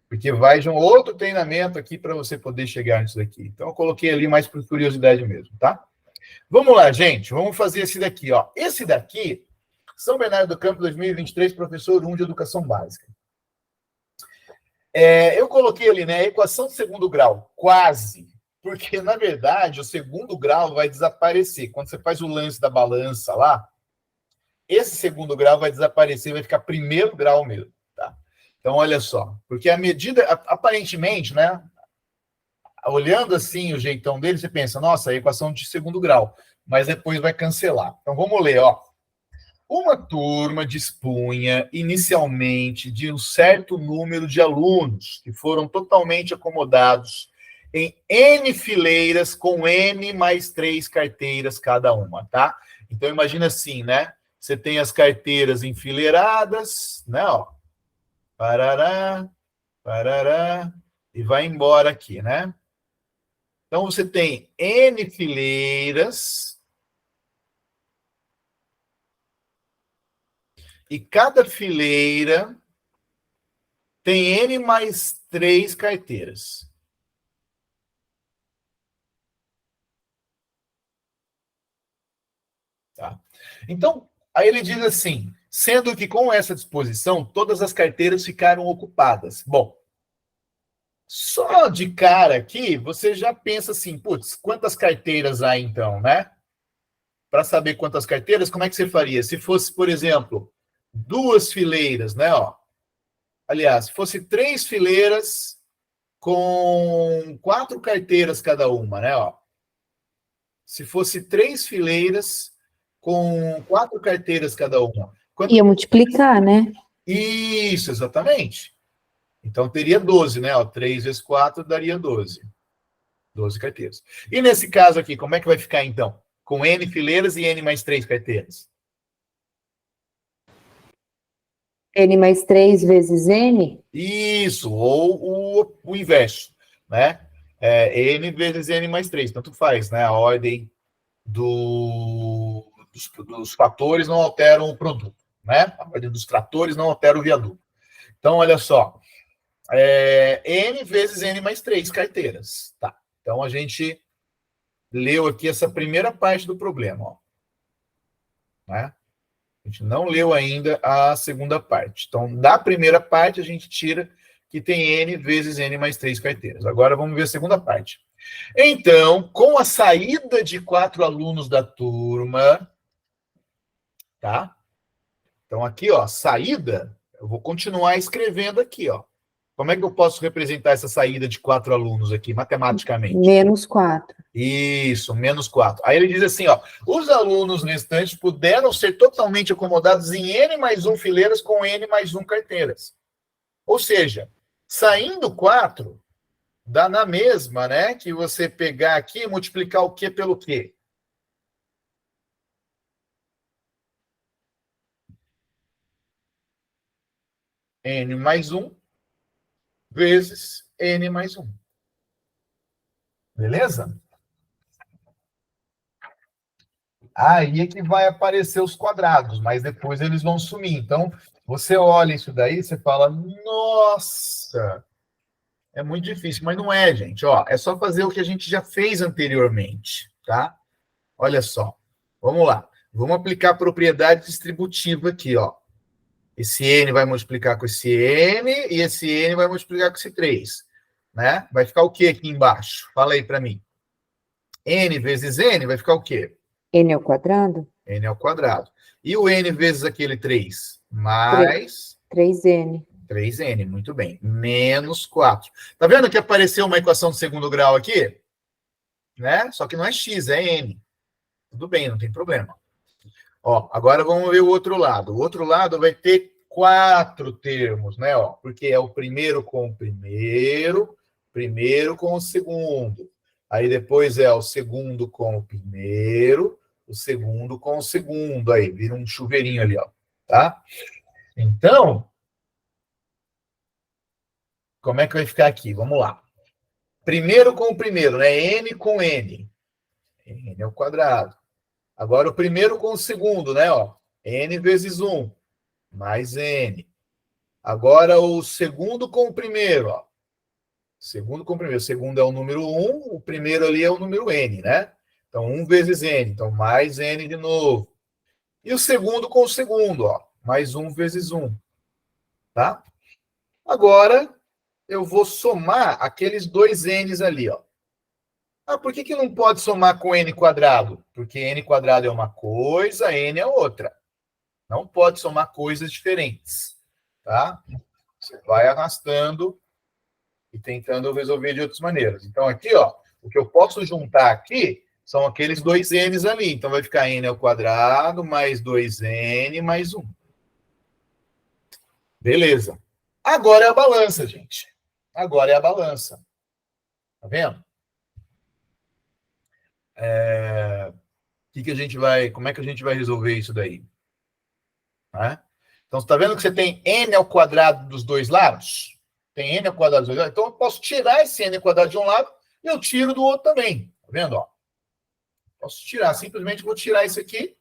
Porque vai de um outro treinamento aqui para você poder chegar nisso daqui. Então, eu coloquei ali mais por curiosidade mesmo, tá? Vamos lá, gente. Vamos fazer esse daqui, ó. Esse daqui, São Bernardo do Campo 2023, professor 1 de Educação Básica. Eu coloquei ali, né, a equação de segundo grau, quase. Porque, na verdade, o segundo grau vai desaparecer. Quando você faz o lance da balança lá, esse segundo grau vai desaparecer, vai ficar primeiro grau mesmo, tá? Então, olha só. Porque a medida, aparentemente, né, olhando assim o jeitão dele, você pensa, nossa, a equação de segundo grau, mas depois vai cancelar. Então vamos ler, ó. Uma turma dispunha inicialmente de um certo número de alunos que foram totalmente acomodados em N fileiras com N mais 3 carteiras cada uma, tá? Então imagina assim, né? Você tem as carteiras enfileiradas, né, ó. Parará, parará, e vai embora aqui, né? Então, você tem N fileiras e cada fileira tem N mais 3 carteiras. Tá? Então, aí ele diz assim, sendo que com essa disposição, todas as carteiras ficaram ocupadas. Bom, só de cara aqui, você já pensa assim, putz, quantas carteiras há então, né? Para saber quantas carteiras, como é que você faria? Se fosse, por exemplo, 2 fileiras, né? Ó. Aliás, se fosse 3 fileiras com 4 carteiras cada uma, né? Ó. Se fosse 3 fileiras com 4 carteiras cada uma. Ia multiplicar, né? Isso, exatamente. Então teria 12, né? Ó, 3 vezes 4 daria 12. 12 carteiras. E nesse caso aqui, como é que vai ficar então? Com N fileiras e N mais 3 carteiras. N mais 3 vezes N? Isso, ou o inverso, né? N vezes N mais 3, tanto faz, né? A ordem dos fatores não altera o produto, né? A ordem dos tratores não altera o viaduto. Então, olha só, N vezes N mais 3 carteiras, tá? Então, a gente leu aqui essa primeira parte do problema, ó. Né? A gente não leu ainda a segunda parte. Então, da primeira parte, a gente tira que tem N vezes N mais 3 carteiras. Agora, vamos ver a segunda parte. Então, com a saída de 4 alunos da turma, tá? Então, aqui, ó, saída, eu vou continuar escrevendo aqui, ó. Como é que eu posso representar essa saída de 4 alunos aqui, matematicamente? -4. Isso, -4. Aí ele diz assim, ó, os alunos restantes puderam ser totalmente acomodados em N mais 1 fileiras com N mais 1 carteiras. Ou seja, saindo 4, dá na mesma, né, que você pegar aqui e multiplicar o Q pelo Q. N mais 1 vezes N mais 1. Beleza? Aí é que vai aparecer os quadrados, mas depois eles vão sumir. Então, você olha isso daí, você fala, nossa, é muito difícil. Mas não é, gente. Ó, é só fazer o que a gente já fez anteriormente, tá? Olha só. Vamos lá. Vamos aplicar a propriedade distributiva aqui, ó. Esse N vai multiplicar com esse N e esse N vai multiplicar com esse 3, né? Vai ficar o que aqui embaixo? Fala aí para mim. N vezes N vai ficar o quê? N ao quadrado? N ao quadrado. E o N vezes aquele 3? Mais 3N. 3N, muito bem. Menos 4. Tá vendo que apareceu uma equação de segundo grau aqui? Né? Só que não é X, é N. Tudo bem, não tem problema. Ó, agora vamos ver o outro lado. O outro lado vai ter 4 termos, né? Ó, porque é o primeiro com o primeiro, primeiro com o segundo. Aí depois é o segundo com o primeiro, o segundo com o segundo. Aí vira um chuveirinho ali, ó. Tá? Então, como é que vai ficar aqui? Vamos lá. Primeiro com o primeiro, né? N com N. N ao quadrado. Agora o primeiro com o segundo, né? Ó, N vezes 1, mais N. Agora o segundo com o primeiro, ó. Segundo com o primeiro. O segundo é o número 1, o primeiro ali é o número N, né? Então, 1 vezes N. Então, mais N de novo. E o segundo com o segundo, ó. Mais 1 vezes 1. Tá? Agora, eu vou somar aqueles dois N's ali, ó. Ah, por que não pode somar com N quadrado? Porque N quadrado é uma coisa, N é outra. Não pode somar coisas diferentes, tá? Você vai arrastando e tentando resolver de outras maneiras. Então, aqui, ó, o que eu posso juntar aqui são aqueles dois N's ali. Então, vai ficar N ao quadrado mais 2N mais 1. Beleza. Agora é a balança, gente. Agora é a balança. Tá vendo? Como é que a gente vai resolver isso daí? Né? Então, você está vendo que você tem N ao quadrado dos dois lados? Tem N ao quadrado dos dois lados. Então, eu posso tirar esse N ao quadrado de um lado e eu tiro do outro também. Tá vendo? Ó? Posso tirar. Simplesmente vou tirar isso aqui.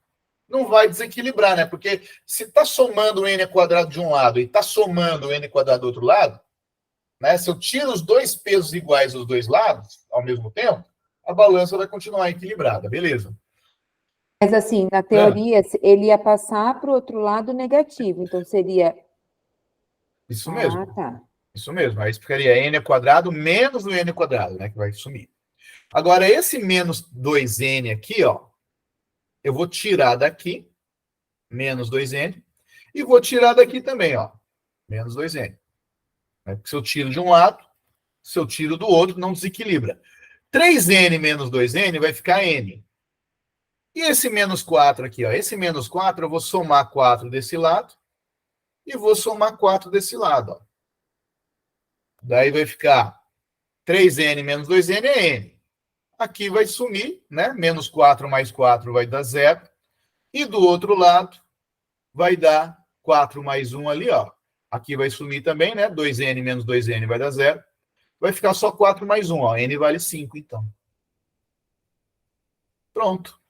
Não vai desequilibrar, né? Porque se está somando o N ao quadrado de um lado e está somando o N ao quadrado do outro lado, né? Se eu tiro os dois pesos iguais dos dois lados, ao mesmo tempo, a balança vai continuar equilibrada. Beleza? Mas assim, na teoria, ele ia passar para o outro lado negativo, então seria... Isso mesmo. Ah, tá. Isso mesmo. Aí ficaria N ao quadrado menos o N ao quadrado, né? Que vai sumir. Agora, esse menos 2N aqui, ó, eu vou tirar daqui, menos 2N, e vou tirar daqui também, ó, menos 2N. Porque se eu tiro de um lado, se eu tiro do outro, não desequilibra. 3N menos 2N vai ficar N. E esse menos 4 aqui, ó, esse menos 4 eu vou somar 4 desse lado e vou somar 4 desse lado, ó. Daí vai ficar 3N menos 2N é N. Aqui vai sumir, né? Menos 4 mais 4 vai dar 0. E do outro lado vai dar 4 mais 1 ali, ó. Aqui vai sumir também, né? 2N menos 2N vai dar 0. Vai ficar só 4 mais 1, ó. N vale 5, então. Pronto.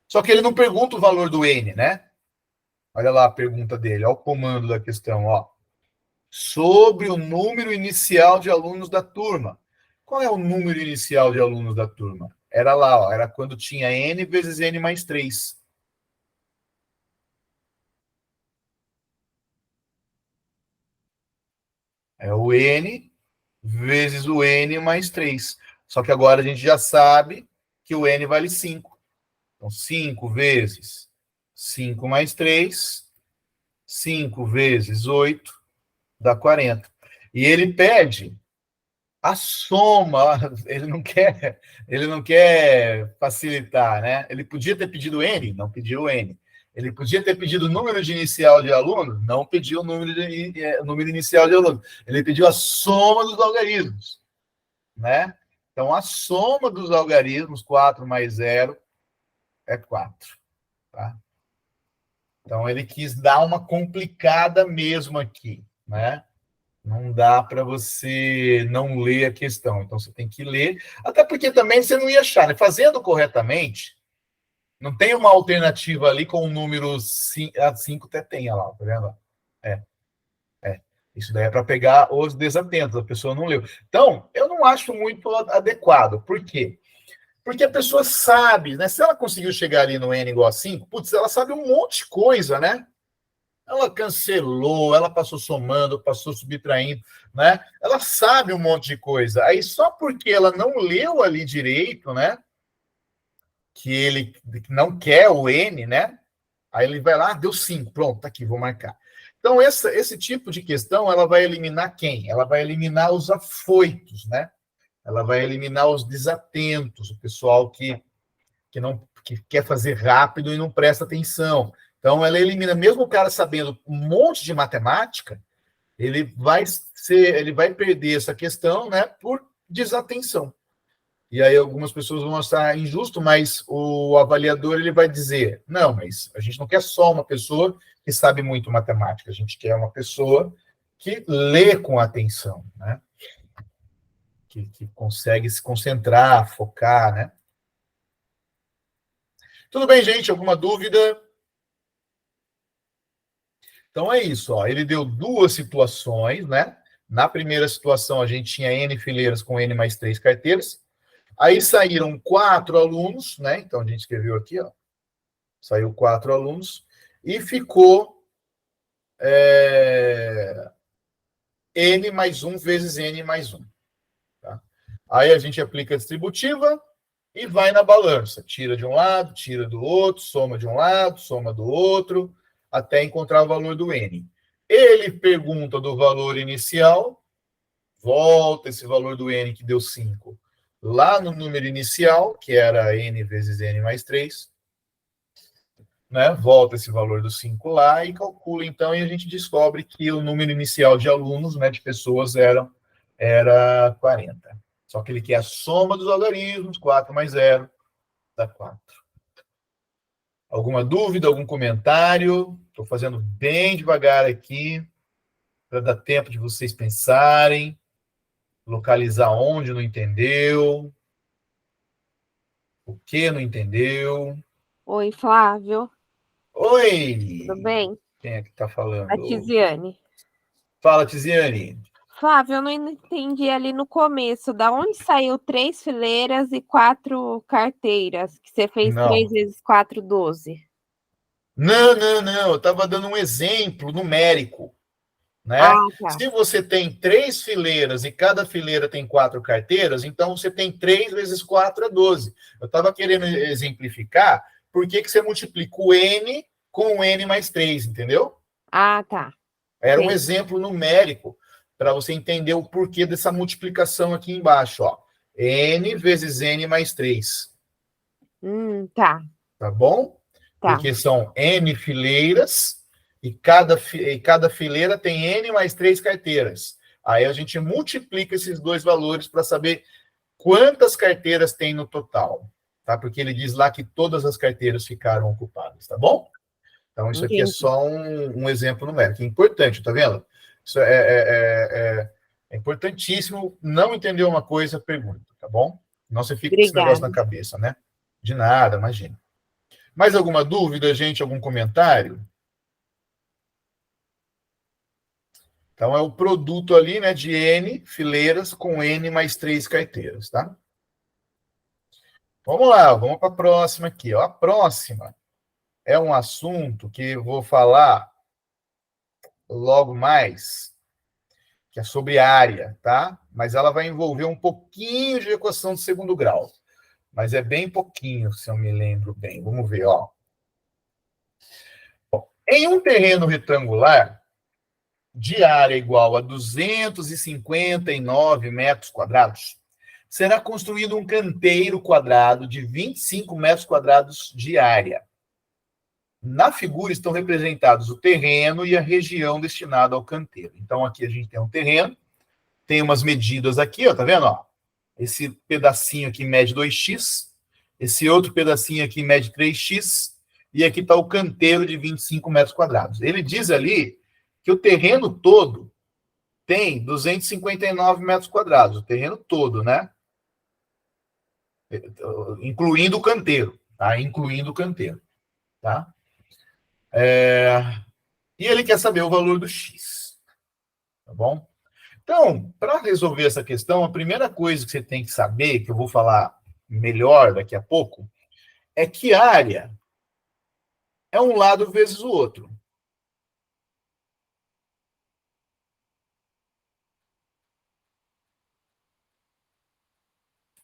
Só que ele não pergunta o valor do N, né? Olha lá a pergunta dele, olha o comando da questão, ó. Sobre o número inicial de alunos da turma. Qual é o número inicial de alunos da turma? Era lá, ó, era quando tinha N vezes N mais 3. É o N vezes o N mais 3. Só que agora a gente já sabe que o N vale 5. Então, 5 vezes 5 mais 3, 5 vezes 8, dá 40. E ele pede a soma, ele não quer facilitar, né? Ele podia ter pedido N, não pediu N. Ele podia ter pedido o número de inicial de aluno, não pediu o número inicial de aluno. Ele pediu a soma dos algarismos, né? Então, a soma dos algarismos, 4 mais 0, é 4. Tá? Então, ele quis dar uma complicada mesmo aqui, né? Não dá para você não ler a questão. Então, você tem que ler. Até porque também você não ia achar, né? Fazendo corretamente, não tem uma alternativa ali com o número 5, até tem, olha lá, tá vendo? É. Isso daí é para pegar os desatentos, a pessoa não leu. Então, eu não acho muito adequado. Por quê? Porque a pessoa sabe, né? Se ela conseguiu chegar ali no N igual a 5, putz, ela sabe um monte de coisa, né? Ela cancelou, ela passou somando, passou subtraindo, né? Ela sabe um monte de coisa. Aí só porque ela não leu ali direito, né? Que ele não quer o N, né? Aí ele vai lá, deu 5, pronto, tá aqui, vou marcar. Então, esse tipo de questão, ela vai eliminar quem? Ela vai eliminar os afoitos, né? Ela vai eliminar os desatentos, o pessoal que quer fazer rápido e não presta atenção. Então, ela elimina, mesmo o cara sabendo um monte de matemática, ele vai perder essa questão, né, por desatenção. E aí algumas pessoas vão achar injusto, mas o avaliador ele vai dizer, não, mas a gente não quer só uma pessoa que sabe muito matemática, a gente quer uma pessoa que lê com atenção, né? Que consegue se concentrar, focar, né? Tudo bem, gente? Alguma dúvida? Então é isso, ó. Ele deu duas situações, né? Na primeira situação, a gente tinha N fileiras com N mais 3 carteiras. Aí saíram 4 alunos, né? Então a gente escreveu aqui, ó. Saiu 4 alunos e ficou N mais 1 vezes N mais 1. Tá? Aí a gente aplica a distributiva e vai na balança. Tira de um lado, tira do outro, soma de um lado, soma do outro, até encontrar o valor do N. Ele pergunta do valor inicial, volta esse valor do N que deu 5 lá no número inicial, que era N vezes N mais 3, né? Volta esse valor do 5 lá e calcula, então, e a gente descobre que o número inicial de alunos, né, de pessoas, era 40. Só que ele quer a soma dos algarismos, 4 mais 0, dá 4. Alguma dúvida, algum comentário? Estou fazendo bem devagar aqui, para dar tempo de vocês pensarem, localizar onde não entendeu, o que não entendeu. Oi, Flávio. Oi! Tudo bem? Quem é que está falando? A Tiziane. Fala, Tiziane. Flávio, eu não entendi ali no começo, da onde saiu 3 fileiras e 4 carteiras, que você fez Não. 3 vezes 4, 12. Não. Eu estava dando um exemplo numérico. Né? Ah, tá. Se você tem 3 fileiras e cada fileira tem 4 carteiras, então você tem 3 vezes 4 é 12. Eu estava querendo exemplificar por que você multiplica o N com o N mais 3, entendeu? Ah, tá. Era um Entendi. exemplo numérico para você entender o porquê dessa multiplicação aqui embaixo. Ó. N vezes N mais 3. Tá. Tá bom? Tá. Porque são N fileiras e cada fileira tem N mais 3 carteiras. Aí a gente multiplica esses dois valores para saber quantas carteiras tem no total. Tá? Porque ele diz lá que todas as carteiras ficaram ocupadas, tá bom? Então, isso aqui é só um exemplo numérico. É importante, tá vendo? Isso é importantíssimo. Não entendeu uma coisa, pergunta, tá bom? Não você fica com esse negócio na cabeça, né? De nada, imagina. Mais alguma dúvida, gente? Algum comentário? Então, é o produto ali, né, de N fileiras com N mais 3 carteiras, tá? Vamos lá, vamos para a próxima aqui. Ó. A próxima é um assunto que eu vou falar logo mais, que é sobre área, tá? Mas ela vai envolver um pouquinho de equação de segundo grau. Mas é bem pouquinho, se eu me lembro bem. Vamos ver, ó. Em um terreno retangular, de área igual a 259 metros quadrados, será construído um canteiro quadrado de 25 metros quadrados de área. Na figura estão representados o terreno e a região destinada ao canteiro. Então, aqui a gente tem um terreno, tem umas medidas aqui, ó, tá vendo? Ó? Esse pedacinho aqui mede 2x, esse outro pedacinho aqui mede 3x, e aqui está o canteiro de 25 metros quadrados. Ele diz ali que o terreno todo tem 259 metros quadrados, o terreno todo, né? Incluindo o canteiro, tá? Incluindo o canteiro, tá? E ele quer saber o valor do x, tá bom? Então, para resolver essa questão, a primeira coisa que você tem que saber, que eu vou falar melhor daqui a pouco, é que área é um lado vezes o outro.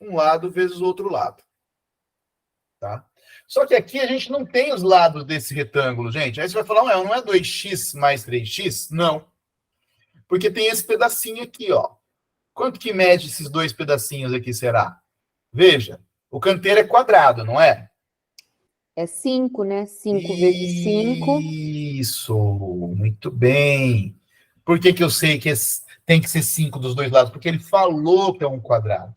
Um lado vezes o outro lado. Tá? Só que aqui a gente não tem os lados desse retângulo, gente. Aí você vai falar, ué, não é 2x mais 3x? Não. Porque tem esse pedacinho aqui, ó. Quanto que mede esses dois pedacinhos aqui, será? Veja, o canteiro é quadrado, não é? É 5, né? 5 vezes 5. Isso, muito bem. Por que eu sei que tem que ser 5 dos dois lados? Porque ele falou que é um quadrado,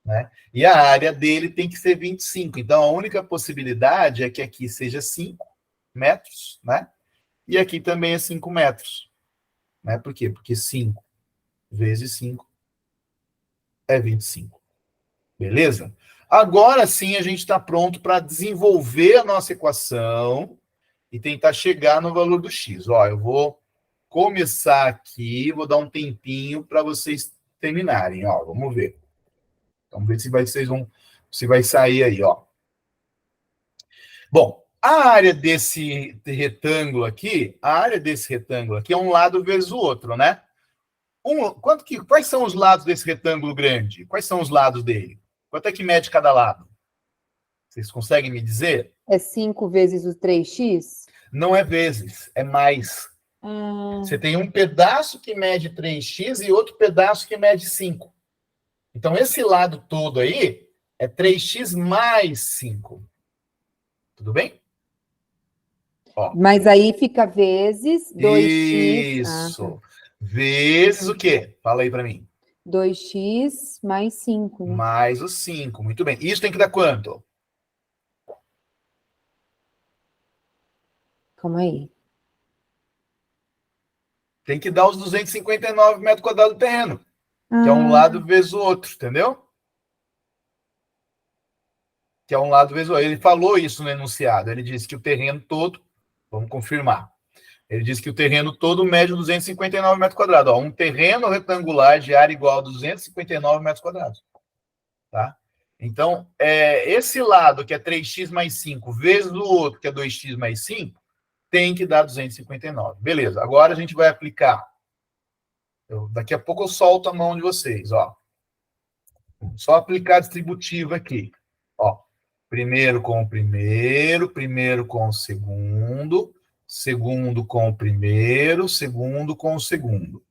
né? E a área dele tem que ser 25. Então, a única possibilidade é que aqui seja 5 metros, né? E aqui também é 5 metros. Né? Por quê? Porque 5 vezes 5 é 25. Beleza? Agora sim a gente está pronto para desenvolver a nossa equação e tentar chegar no valor do x. Ó, eu vou começar aqui, vou dar um tempinho para vocês terminarem. Ó, vamos ver. Vamos ver se vai sair aí, ó. Bom, a área desse retângulo aqui é um lado vezes o outro, né? Quais são os lados desse retângulo grande? Quais são os lados dele? Quanto é que mede cada lado? Vocês conseguem me dizer? É 5 vezes o 3x? Não é vezes, é mais. Você tem um pedaço que mede 3x e outro pedaço que mede 5. Então, esse lado todo aí é 3x mais 5. Tudo bem? Ó. Mas aí fica vezes 2x. Isso. Vezes o quê? Fala aí para mim. 2x mais 5. Né? Mais o 5. Muito bem. Isso tem que dar quanto? Calma aí. Tem que dar os 259 metros quadrados do terreno. Que é um lado vezes o outro, entendeu? Que é um lado vezes o outro. Ele falou isso no enunciado. Ele disse que o terreno todo, vamos confirmar. Ele disse que o terreno todo mede 259 metros quadrados. Ó, um terreno retangular de área igual a 259 metros quadrados. Tá? Então, esse lado, que é 3x mais 5, vezes o outro, que é 2x mais 5, tem que dar 259. Beleza, agora a gente vai aplicar. Daqui a pouco eu solto a mão de vocês, ó. Só aplicar a distributiva aqui. Ó, primeiro com o primeiro, primeiro com o segundo, segundo com o primeiro, segundo com o segundo.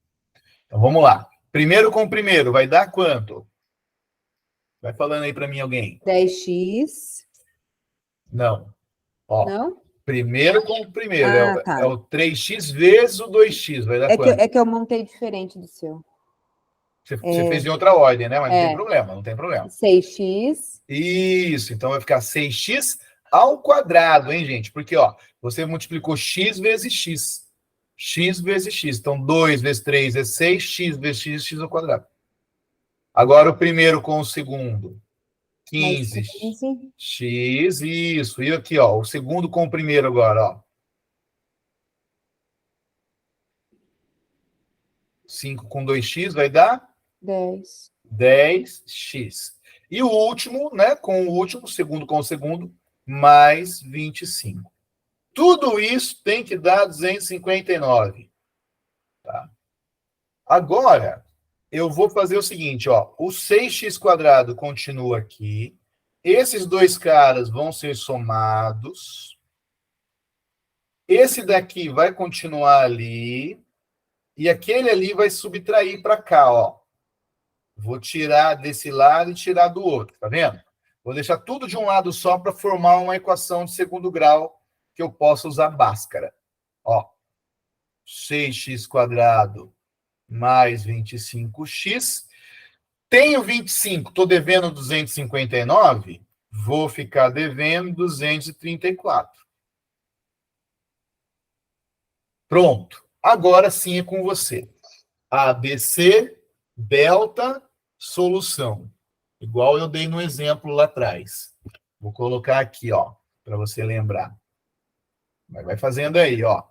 Então, vamos lá. Primeiro com o primeiro, vai dar quanto? Vai falando aí para mim alguém. 10x. Não. Ó, Não? primeiro com o primeiro. Tá. É o 3x vezes o 2x. Vai dar quanto? É que eu montei diferente do seu. Você fez em outra ordem, né? Mas não tem problema, não tem problema. 6x. Isso, então vai ficar 6x ao quadrado, hein, gente? Porque, ó, você multiplicou x vezes x. X vezes x. Então, 2 vezes 3 é 6, x vezes x, x ao quadrado. Agora, o primeiro com o segundo. 15. X, isso. E aqui, ó, o segundo com o primeiro agora, ó. 5 com 2x vai dar? 10. 10x. E o último, né, com o último, segundo com o segundo, mais 25. Tudo isso tem que dar 259. Tá? Agora, eu vou fazer o seguinte, ó, o 6x² continua aqui, esses dois caras vão ser somados, esse daqui vai continuar ali, E aquele ali vai subtrair para cá, ó. Vou tirar desse lado e tirar do outro, tá vendo? Vou deixar tudo de um lado só para formar uma equação de segundo grau que eu possa usar Bhaskara. Ó, 6x² mais 25x. Tenho 25, estou devendo 259, vou ficar devendo 234. Pronto. Agora sim é com você. ABC, delta, solução. Igual eu dei no exemplo lá atrás. Vou colocar aqui, ó, para você lembrar. Vai fazendo aí, ó.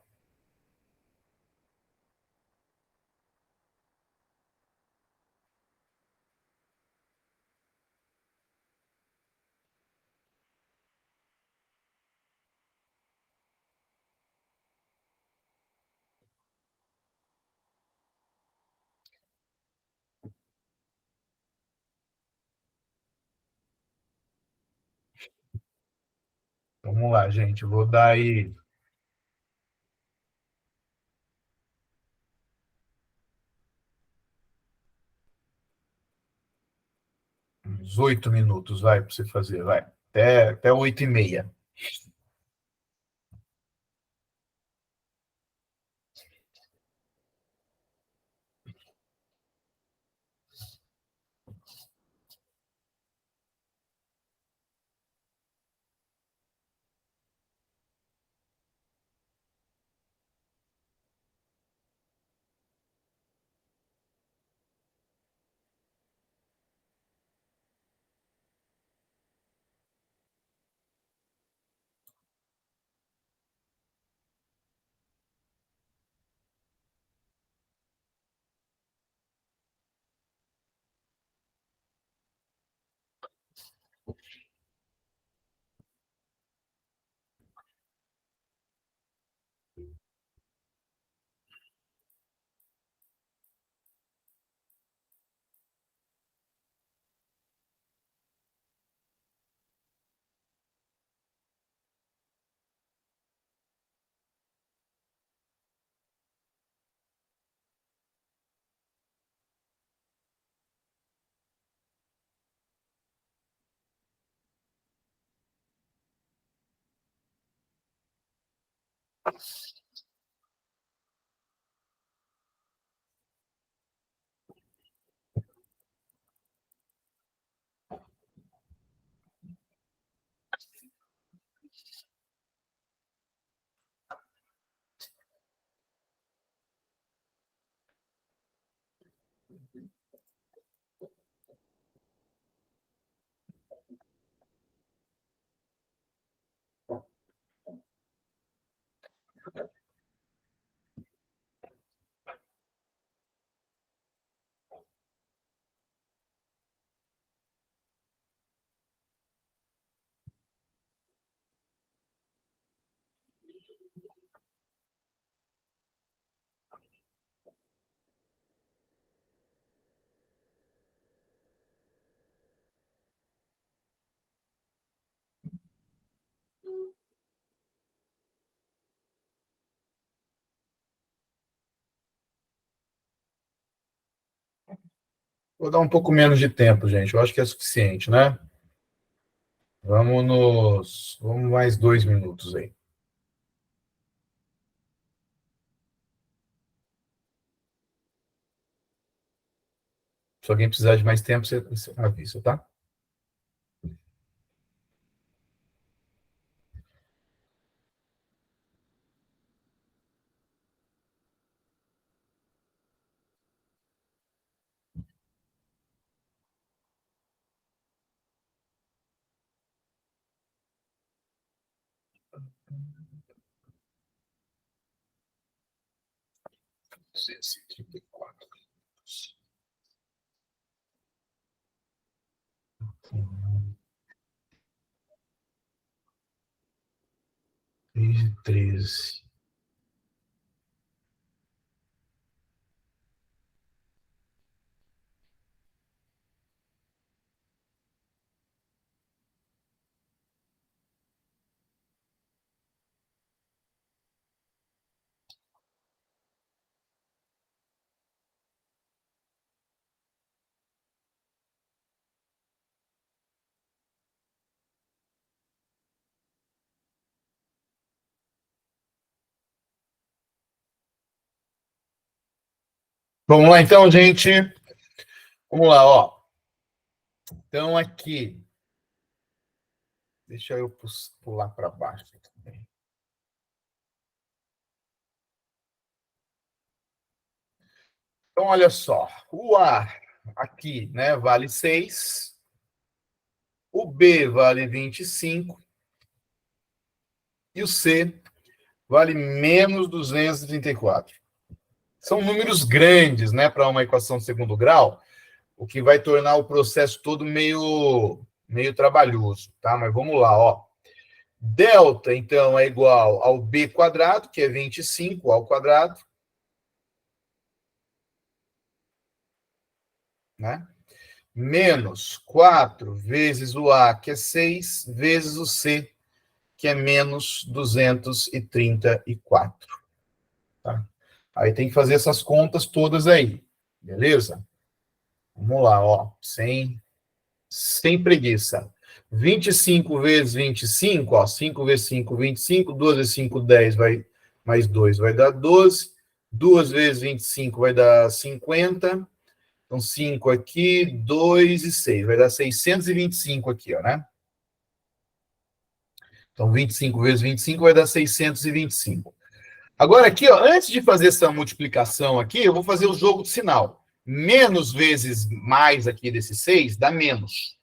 Vamos lá, gente. Vou dar aí uns 8 minutos, vai, para você fazer, vai. Até 8h30. Vou dar um pouco menos de tempo, gente. Eu acho que é suficiente, né? Vamos mais 2 minutos aí. Se alguém precisar de mais tempo, você avisa, tá? R$ 234. 13. Vamos lá, então, gente. Vamos lá, ó. Então, aqui. Deixa eu pular para baixo também. Então, olha só. O A aqui, né, vale 6. O B vale 25. E o C vale menos 234. São números grandes, né, para uma equação de segundo grau, o que vai tornar o processo todo meio trabalhoso, tá? Mas vamos lá, ó. Delta, então, é igual ao B quadrado, que é 25 ao quadrado, né? Menos 4 vezes o A, que é 6, vezes o C, que é menos 234. Tá? Aí tem que fazer essas contas todas aí, beleza? Vamos lá, ó, sem preguiça. 25 vezes 25, ó, 5 vezes 5, 25, 2 vezes 5, 10, vai, mais 2 vai dar 12, 2 vezes 25 vai dar 50, então 5 aqui, 2 e 6, vai dar 625 aqui, ó, né? Então 25 vezes 25 vai dar 625. Agora aqui, ó, antes de fazer essa multiplicação aqui, eu vou fazer o jogo de sinal. Menos vezes mais aqui desse 6 dá menos.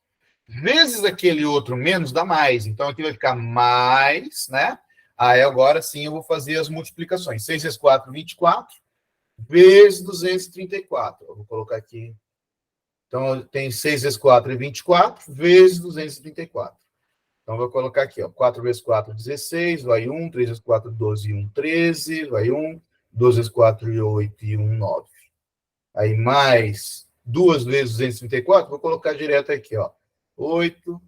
Vezes aquele outro menos dá mais. Então aqui vai ficar mais, né? Aí agora sim eu vou fazer as multiplicações. 6 vezes 4, 24. Vezes 234. Eu vou colocar aqui. Então tem 6 vezes 4 é 24. Vezes 234. Então, eu vou colocar aqui, ó, 4 vezes 4, 16, vai 1, 3 vezes 4, 12, 1, 13, vai 1, 2 vezes 4, 8, e 1, 9. Aí, mais 2 vezes 234, vou colocar direto aqui, ó, 8,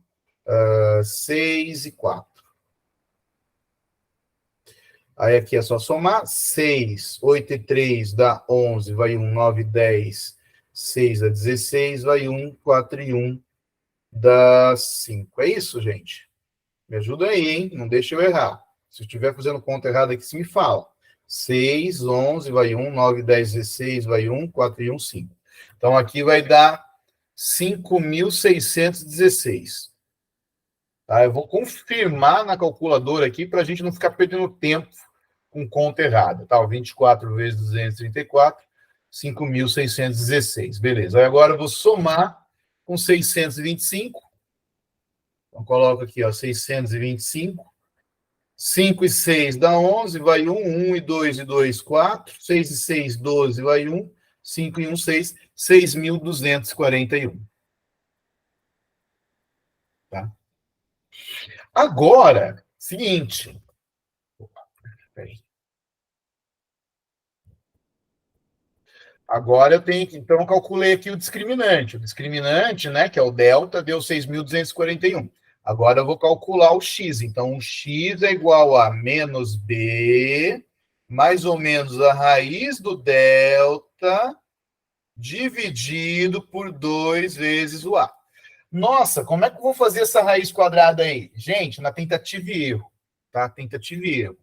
6 e 4. Aí, aqui é só somar, 6, 8 e 3 dá 11, vai 1, 9, 10, 6 dá 16, vai 1, 4 e 1 dá 5. É isso, gente? Me ajuda aí, hein? Não deixa eu errar. Se eu estiver fazendo conta errada aqui, você me fala. 6, 11, vai 1, 9, 10, 16, vai 1, 4 e 1, 5. Então, aqui vai dar 5.616. Tá? Eu vou confirmar na calculadora aqui para a gente não ficar perdendo tempo com conta errada. Tá? 24 vezes 234, 5.616. Beleza. Aí agora eu vou somar com 625. Então, coloco aqui, ó, 625. 5 e 6 dá 11, vai 1. 1 e 2 e 2, 4. 6 e 6, 12, vai 1. 5 e 1, 6. 6.241. Tá? Agora, seguinte. Peraí. Agora eu tenho que, então, eu calculei aqui o discriminante. O discriminante, né, que é o delta, deu 6.241. Agora eu vou calcular o x. Então, o x é igual a menos b, mais ou menos a raiz do delta, dividido por 2 vezes o a. Nossa, como é que eu vou fazer essa raiz quadrada aí? Gente, na tentativa e erro. Tá? Tentativa e erro.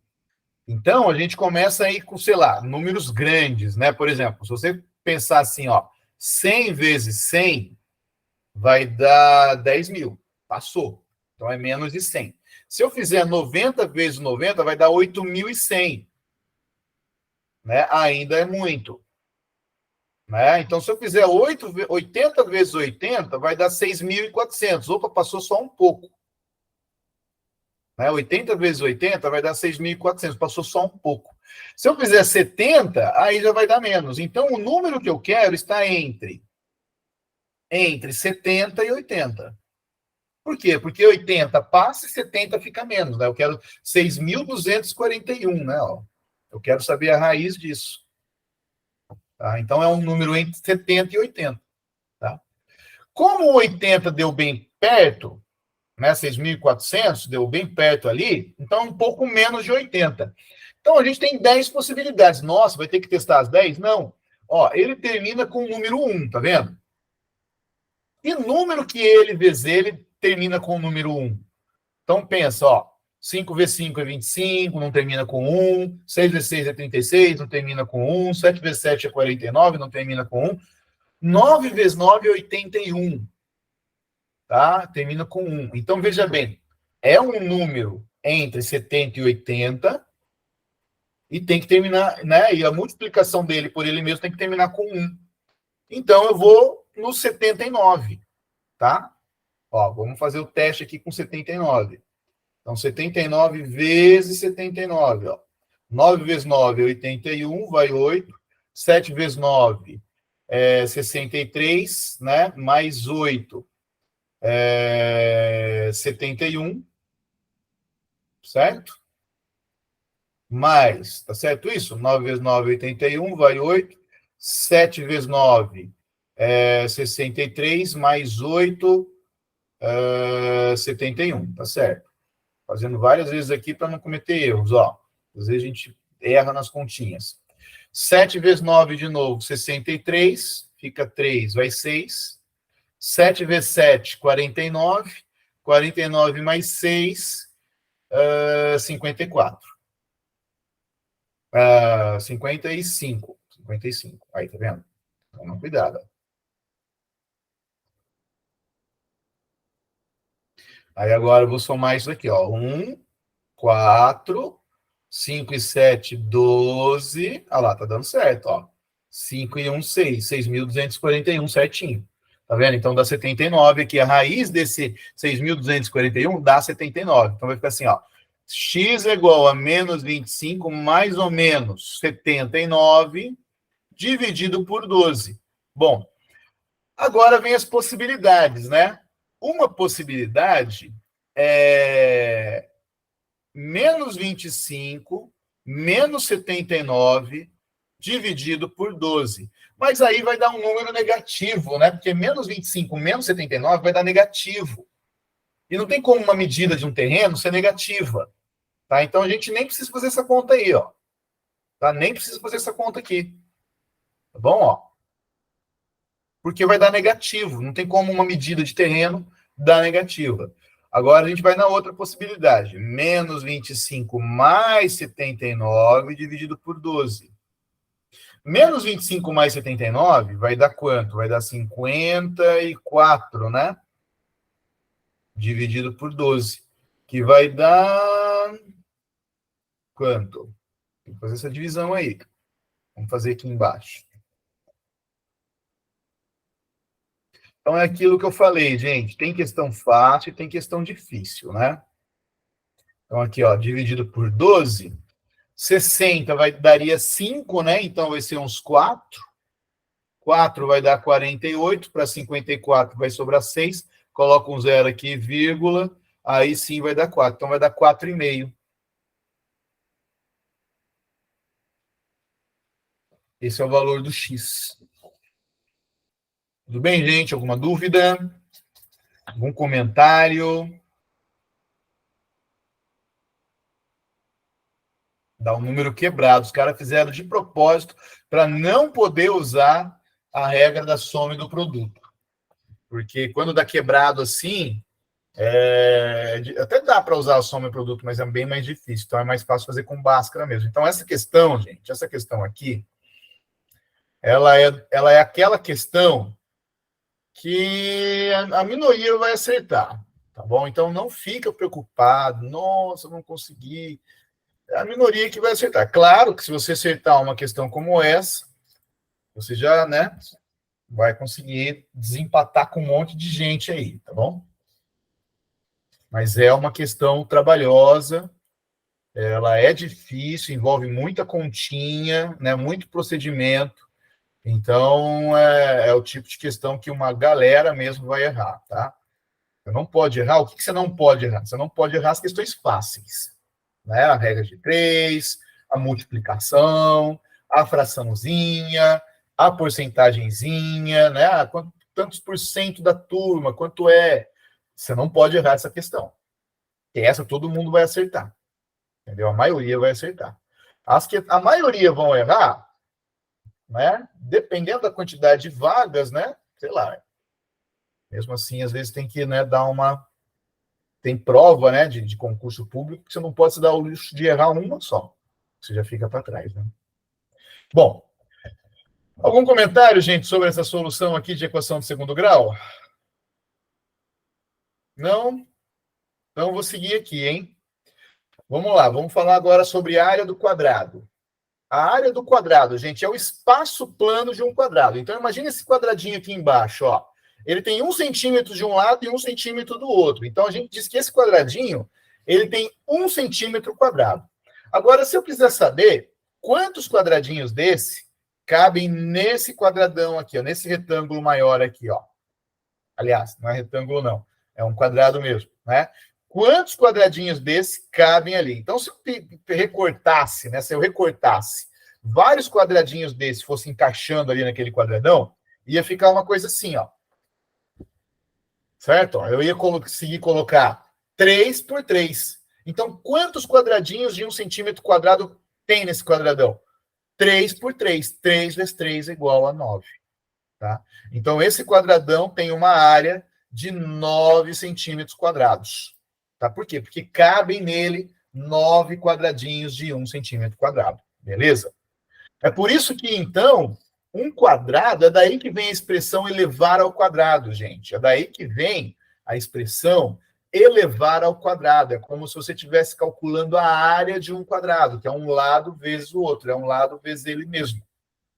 Então, a gente começa aí com, sei lá, números grandes, né? Por exemplo, se você pensar assim, ó, 100 vezes 100 vai dar 10 mil. Passou. Então, é menos de 100. Se eu fizer 90 vezes 90, vai dar 8.100. Né? Ainda é muito. Né? Então, se eu fizer 80 vezes 80, vai dar 6.400. Opa, passou só um pouco. Né? 80 vezes 80 vai dar 6.400, passou só um pouco. Se eu fizer 70, aí já vai dar menos. Então, o número que eu quero está entre 70 e 80. Por quê? Porque 80 passa e 70 fica menos. Né? Eu quero 6.241, né? Ó, eu quero saber a raiz disso. Tá? Então, é um número entre 70 e 80. Tá? Como o 80 deu bem perto, né, 6.400, deu bem perto ali, então um pouco menos de 80. Então, a gente tem 10 possibilidades. Nossa, vai ter que testar as 10? Não. Ó, ele termina com o número 1, tá vendo? E número que ele vezes ele termina com o número 1. Então, pensa, ó, 5 vezes 5 é 25, não termina com 1. 6 vezes 6 é 36, não termina com 1. 7 vezes 7 é 49, não termina com 1. 9 vezes 9 é 81, tá? Termina com 1. Então, veja bem, é um número entre 70 e 80 e tem que terminar, né? E a multiplicação dele por ele mesmo tem que terminar com 1. Então, eu vou no 79, tá? Ó, vamos fazer o teste aqui com 79. Então, 79 vezes 79, ó. 9 vezes 9 é 81, vai 8. 7 vezes 9 é 63, né? Mais 8 é 71, certo? Mais, tá certo isso? 9 vezes 9 é 81, vai 8. 7 vezes 9 é 63, mais 8 é 71, tá certo? Fazendo várias vezes aqui para não cometer erros, ó. Às vezes a gente erra nas continhas. 7 vezes 9 de novo, 63, fica 3, vai 6. 7 vezes 7, 49. 49 mais 6, 54. 55. 55. Aí, tá vendo? Toma cuidado. Aí agora eu vou somar isso aqui, ó. 1, 4, 5 e 7, 12. Ah lá, tá dando certo, ó. 5 e 1, 6. 6.241 certinho. Tá vendo? Então dá 79 aqui. A raiz desse 6.241 dá 79. Então vai ficar assim, ó. X é igual a menos 25 mais ou menos 79 dividido por 12. Bom, agora vem as possibilidades, né? Uma possibilidade é menos 25 menos 79 dividido por 12. Mas aí vai dar um número negativo, né? Porque menos 25 menos 79 vai dar negativo. E não tem como uma medida de um terreno ser negativa. Tá? Então a gente nem precisa fazer essa conta aí, ó. Tá? Nem precisa fazer essa conta aqui. Tá bom? Ó. Porque vai dar negativo. Não tem como uma medida de terreno dar negativa. Agora a gente vai na outra possibilidade. Menos 25 mais 79 dividido por 12. Menos 25 mais 79 vai dar quanto? Vai dar 54, né? Dividido por 12. Que vai dar quanto? Tem que fazer essa divisão aí. Vamos fazer aqui embaixo. Então é aquilo que eu falei, gente. Tem questão fácil e tem questão difícil, né? Então aqui, ó, dividido por 12, 60 daria 5, né? Então vai ser uns 4. 4 vai dar 48, para 54 vai sobrar 6. Coloca um zero aqui, vírgula, aí sim vai dar 4. Então vai dar 4,5. Esse é o valor do X. Tudo bem, gente? Alguma dúvida? Algum comentário? Dá um número quebrado. Os caras fizeram de propósito para não poder usar a regra da soma e do produto. Porque quando dá quebrado assim, até dá para usar a soma e produto, mas é bem mais difícil. Então é mais fácil fazer com Bhaskara mesmo. Então essa questão, gente, essa questão aqui, ela é aquela questão que a minoria vai acertar, tá bom? Então não fica preocupado, nossa, não consegui. É a minoria que vai acertar. Claro que se você acertar uma questão como essa, você já, né, vai conseguir desempatar com um monte de gente aí, tá bom? Mas é uma questão trabalhosa, ela é difícil, envolve muita continha, né, muito procedimento. Então, é o tipo de questão que uma galera mesmo vai errar, tá? Você não pode errar. O que você não pode errar? Você não pode errar as questões fáceis, né? A regra de 3, a multiplicação, a fraçãozinha, a porcentagenzinha, né? Tantos por cento da turma, quanto é? Você não pode errar essa questão. E essa todo mundo vai acertar, entendeu? A maioria vai acertar. As que a maioria vão errar, né? Dependendo da quantidade de vagas, né? Sei lá. Mesmo assim, às vezes tem que, né, tem prova, né, de concurso público que você não pode se dar o luxo de errar uma só. Você já fica para trás, né? Bom, algum comentário, gente, sobre essa solução aqui de equação de segundo grau? Não? Então, eu vou seguir aqui, hein? Vamos lá, vamos falar agora sobre a área do quadrado. A área do quadrado, gente, é o espaço plano de um quadrado. Então, imagine esse quadradinho aqui embaixo, ó. Ele tem 1 centímetro de um lado e 1 centímetro do outro. Então, a gente diz que esse quadradinho, ele tem 1 centímetro quadrado. Agora, se eu quiser saber quantos quadradinhos desse cabem nesse quadradão aqui, ó, nesse retângulo maior aqui, ó. Aliás, não é retângulo, não. É um quadrado mesmo, né? Quantos quadradinhos desse cabem ali? Então, se eu recortasse, né? Se eu recortasse vários quadradinhos desses fossem encaixando ali naquele quadradão, ia ficar uma coisa assim, ó. Certo? Eu ia conseguir colocar 3 por 3. Então, quantos quadradinhos de 1 centímetro quadrado tem nesse quadradão? 3 por 3. 3 vezes 3 é igual a 9. Tá? Então, esse quadradão tem uma área de 9 centímetros quadrados. Tá? Por quê? Porque cabem nele 9 quadradinhos de 1 centímetro quadrado. Beleza? É por isso que, então, um quadrado, é daí que vem a expressão elevar ao quadrado, gente. É daí que vem a expressão elevar ao quadrado. É como se você estivesse calculando a área de um quadrado, que é um lado vezes o outro. É um lado vezes ele mesmo.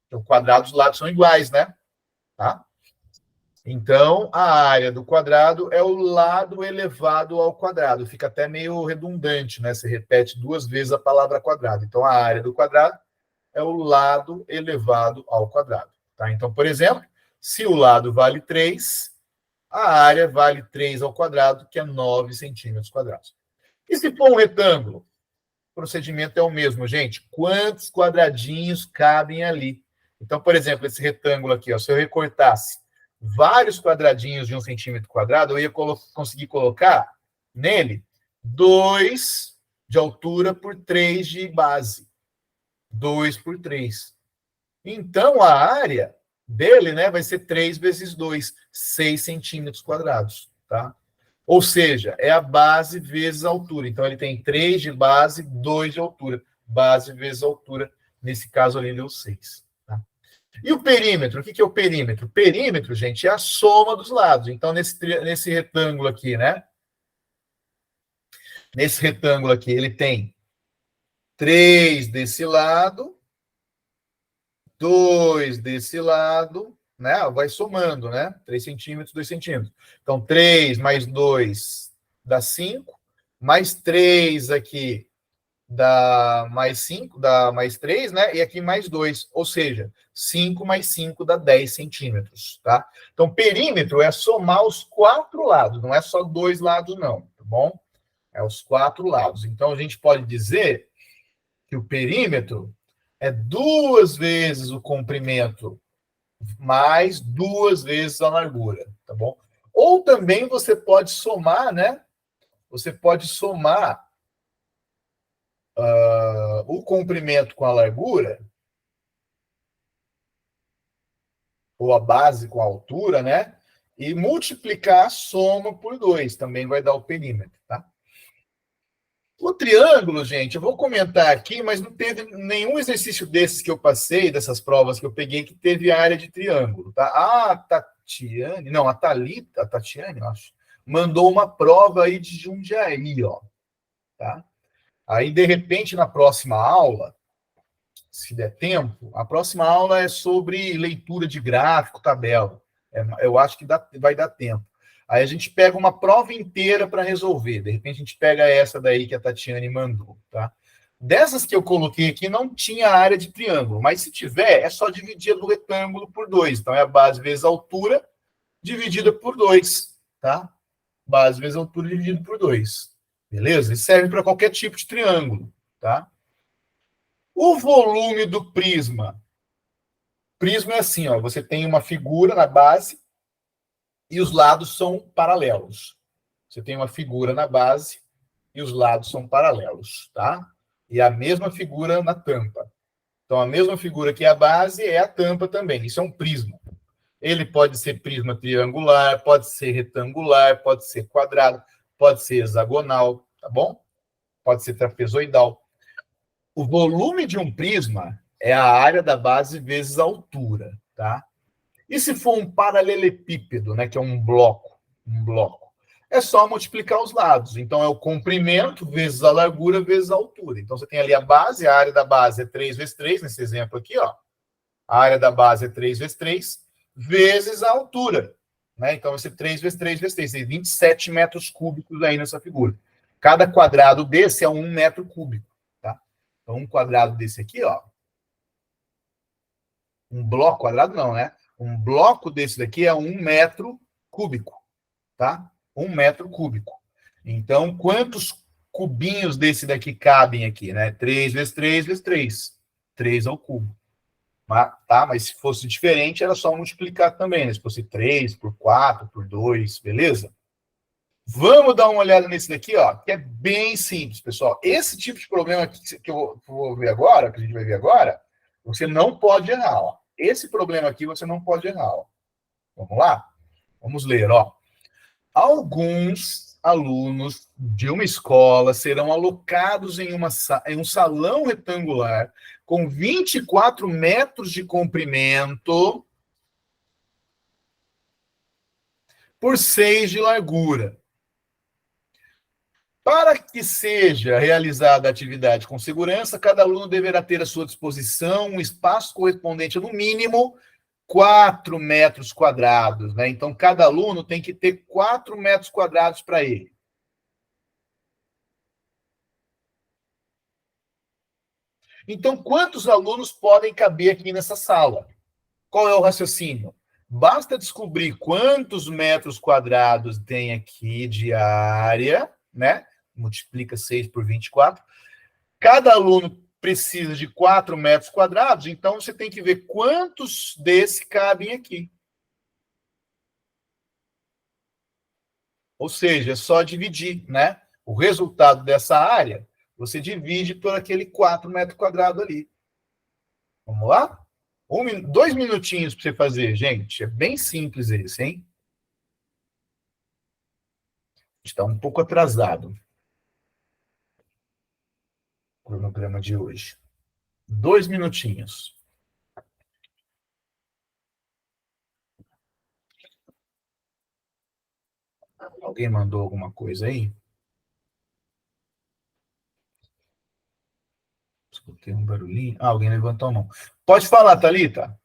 Então, quadrados, os lados são iguais, né? Tá? Então, a área do quadrado é o lado elevado ao quadrado. Fica até meio redundante, né? Você repete 2 vezes a palavra quadrado. Então, a área do quadrado é o lado elevado ao quadrado. Tá? Então, por exemplo, se o lado vale 3, a área vale 3 ao quadrado, que é 9 centímetros quadrados. E se for um retângulo? O procedimento é o mesmo, gente. Quantos quadradinhos cabem ali? Então, por exemplo, esse retângulo aqui, ó, se eu recortasse vários quadradinhos de 1 centímetro quadrado, eu ia conseguir colocar nele 2 de altura por 3 de base. 2 por 3. Então, a área dele, né, vai ser 3 vezes 2, 6 centímetros quadrados, tá? Ou seja, é a base vezes a altura. Então, ele tem 3 de base, 2 de altura. Base vezes altura, nesse caso ali, deu 6. Tá? E o perímetro? O que é o perímetro? O perímetro, gente, é a soma dos lados. Então, nesse retângulo aqui, né? Nesse retângulo aqui, ele tem 3 desse lado, 2 desse lado, né? Vai somando, né? 3 centímetros, 2 centímetros. Então, 3 mais 2 dá 5, mais 3 aqui dá mais 5, dá mais 3, né? E aqui mais 2, ou seja, 5 mais 5 dá 10 centímetros, tá? Então, perímetro é somar os 4 lados, não é só 2 lados, não, tá bom? É os 4 lados. Então, a gente pode dizer que o perímetro é 2 vezes o comprimento mais 2 vezes a largura, tá bom? Ou também você pode somar, né? Você pode somar o comprimento com a largura, ou a base com a altura, né? E multiplicar a soma por 2, também vai dar o perímetro, tá? O triângulo, gente, eu vou comentar aqui, mas não teve nenhum exercício desses que eu passei, dessas provas que eu peguei, que teve área de triângulo, tá? A Tatiane, não, a Thalita, a Tatiane, eu acho, mandou uma prova aí de Jundiaí, ó, tá? Aí, de repente, na próxima aula, se der tempo, a próxima aula é sobre leitura de gráfico, tabela. Eu acho que vai dar tempo. Aí a gente pega uma prova inteira para resolver. De repente, a gente pega essa daí que a Tatiane mandou, tá? Dessas que eu coloquei aqui, não tinha área de triângulo, mas se tiver, é só dividir do retângulo por 2. Então, é a base vezes a altura dividida por 2, tá? Base vezes a altura dividido por 2. Beleza? E serve para qualquer tipo de triângulo, tá? O volume do prisma. Prisma é assim, ó, você tem uma figura na base e os lados são paralelos. Você tem uma figura na base e os lados são paralelos, tá? E a mesma figura na tampa. Então, a mesma figura que é a base é a tampa também. Isso é um prisma. Ele pode ser prisma triangular, pode ser retangular, pode ser quadrado. pode ser hexagonal, tá bom? Pode ser trapezoidal. O volume de um prisma é a área da base vezes a altura, tá? E se for um paralelepípedo, né, que é um bloco, é só multiplicar os lados. Então, é o comprimento vezes a largura vezes a altura. Então, você tem ali a base, a área da base é 3 vezes 3, nesse exemplo aqui, ó. A área da base é 3 vezes 3, vezes a altura. Né? Então, vai ser 3 vezes 3 vezes 3. Tem 27 metros cúbicos aí nessa figura. Cada quadrado desse é 1 metro cúbico. Tá? Então, um quadrado desse aqui, ó. Um bloco, quadrado não, né? Um bloco desse daqui é 1 metro cúbico. Tá? 1 metro cúbico. Então, quantos cubinhos desse daqui cabem aqui? Né? 3 vezes 3 vezes 3. 3 ao cubo. Tá? Mas se fosse diferente, era só multiplicar também. Né? Se fosse 3 por 4, por 2, beleza? Vamos dar uma olhada nesse daqui, ó, que é bem simples, pessoal. Esse tipo de problema que eu vou ver agora, que a gente vai ver agora, você não pode errar. Ó. Esse problema aqui você não pode errar. Ó. Vamos lá? Vamos ler, ó. Alguns alunos de uma escola serão alocados em um salão retangular com 24 metros de comprimento por 6 de largura. Para que seja realizada a atividade com segurança, cada aluno deverá ter à sua disposição um espaço correspondente a, no mínimo, 4 metros quadrados. Né? Então, cada aluno tem que ter 4 metros quadrados para ele. Então, quantos alunos podem caber aqui nessa sala? Qual é o raciocínio? Basta descobrir quantos metros quadrados tem aqui de área, né? Multiplica 6 por 24. Cada aluno precisa de 4 metros quadrados, então você tem que ver quantos desses cabem aqui. Ou seja, é só dividir, né? O resultado dessa área, você divide por aquele 4 metros quadrados ali. Vamos lá? 2 minutinhos para você fazer, gente. É bem simples esse, hein? Está um pouco atrasado o cronograma de hoje. 2 minutinhos. Alguém mandou alguma coisa aí? Escutei um barulhinho. Ah, alguém levantou a mão. Pode falar, Thalita.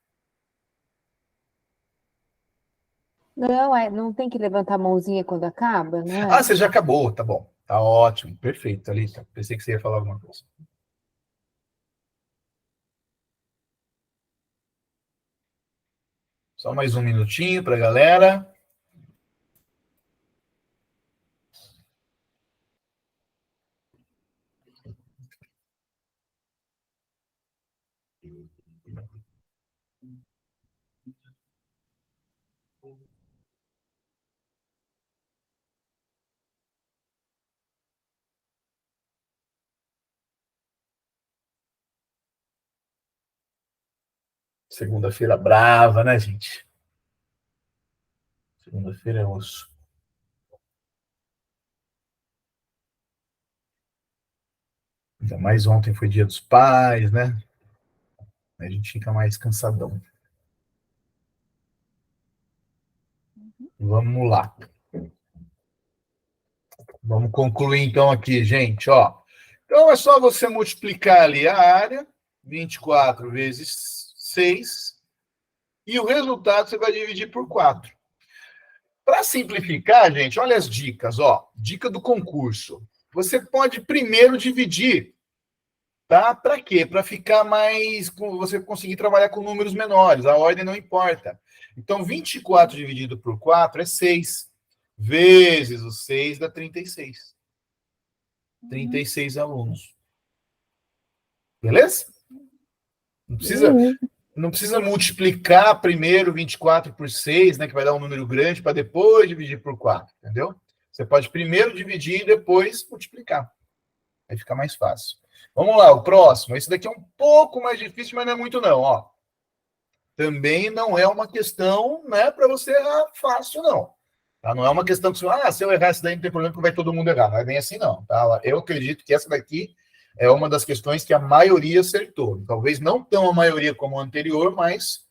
Não tem que levantar a mãozinha quando acaba, não é? Ah, você já acabou, tá bom. Tá ótimo, perfeito, Thalita. Pensei que você ia falar alguma coisa. Só mais um minutinho para a galera. Segunda-feira brava, né, gente? Segunda-feira é osso. Ainda mais ontem foi Dia dos Pais, né? A gente fica mais cansadão. Vamos lá. Vamos concluir então aqui, gente, ó. Então é só você multiplicar ali a área, 24 vezes 6, e o resultado você vai dividir por 4. Para simplificar, gente, olha as dicas, ó. Dica do concurso. Você pode primeiro dividir, tá? Para quê? Para ficar mais, você conseguir trabalhar com números menores. A ordem não importa. Então, 24 dividido por 4 é 6. Vezes o 6 dá 36. 36 alunos. Beleza? Não precisa multiplicar primeiro 24 por 6, né, que vai dar um número grande, para depois dividir por 4, entendeu? Você pode primeiro dividir e depois multiplicar. Aí fica mais fácil. Vamos lá, o próximo. Esse daqui é um pouco mais difícil, mas não é muito não, ó. Também não é uma questão, né, para você errar fácil, não. Tá? Não é uma questão que se eu errar essa daí não tem problema, que vai todo mundo errar. Não é bem assim, não. Tá? Eu acredito que essa daqui é uma das questões que a maioria acertou. Talvez não tão a maioria como a anterior, mas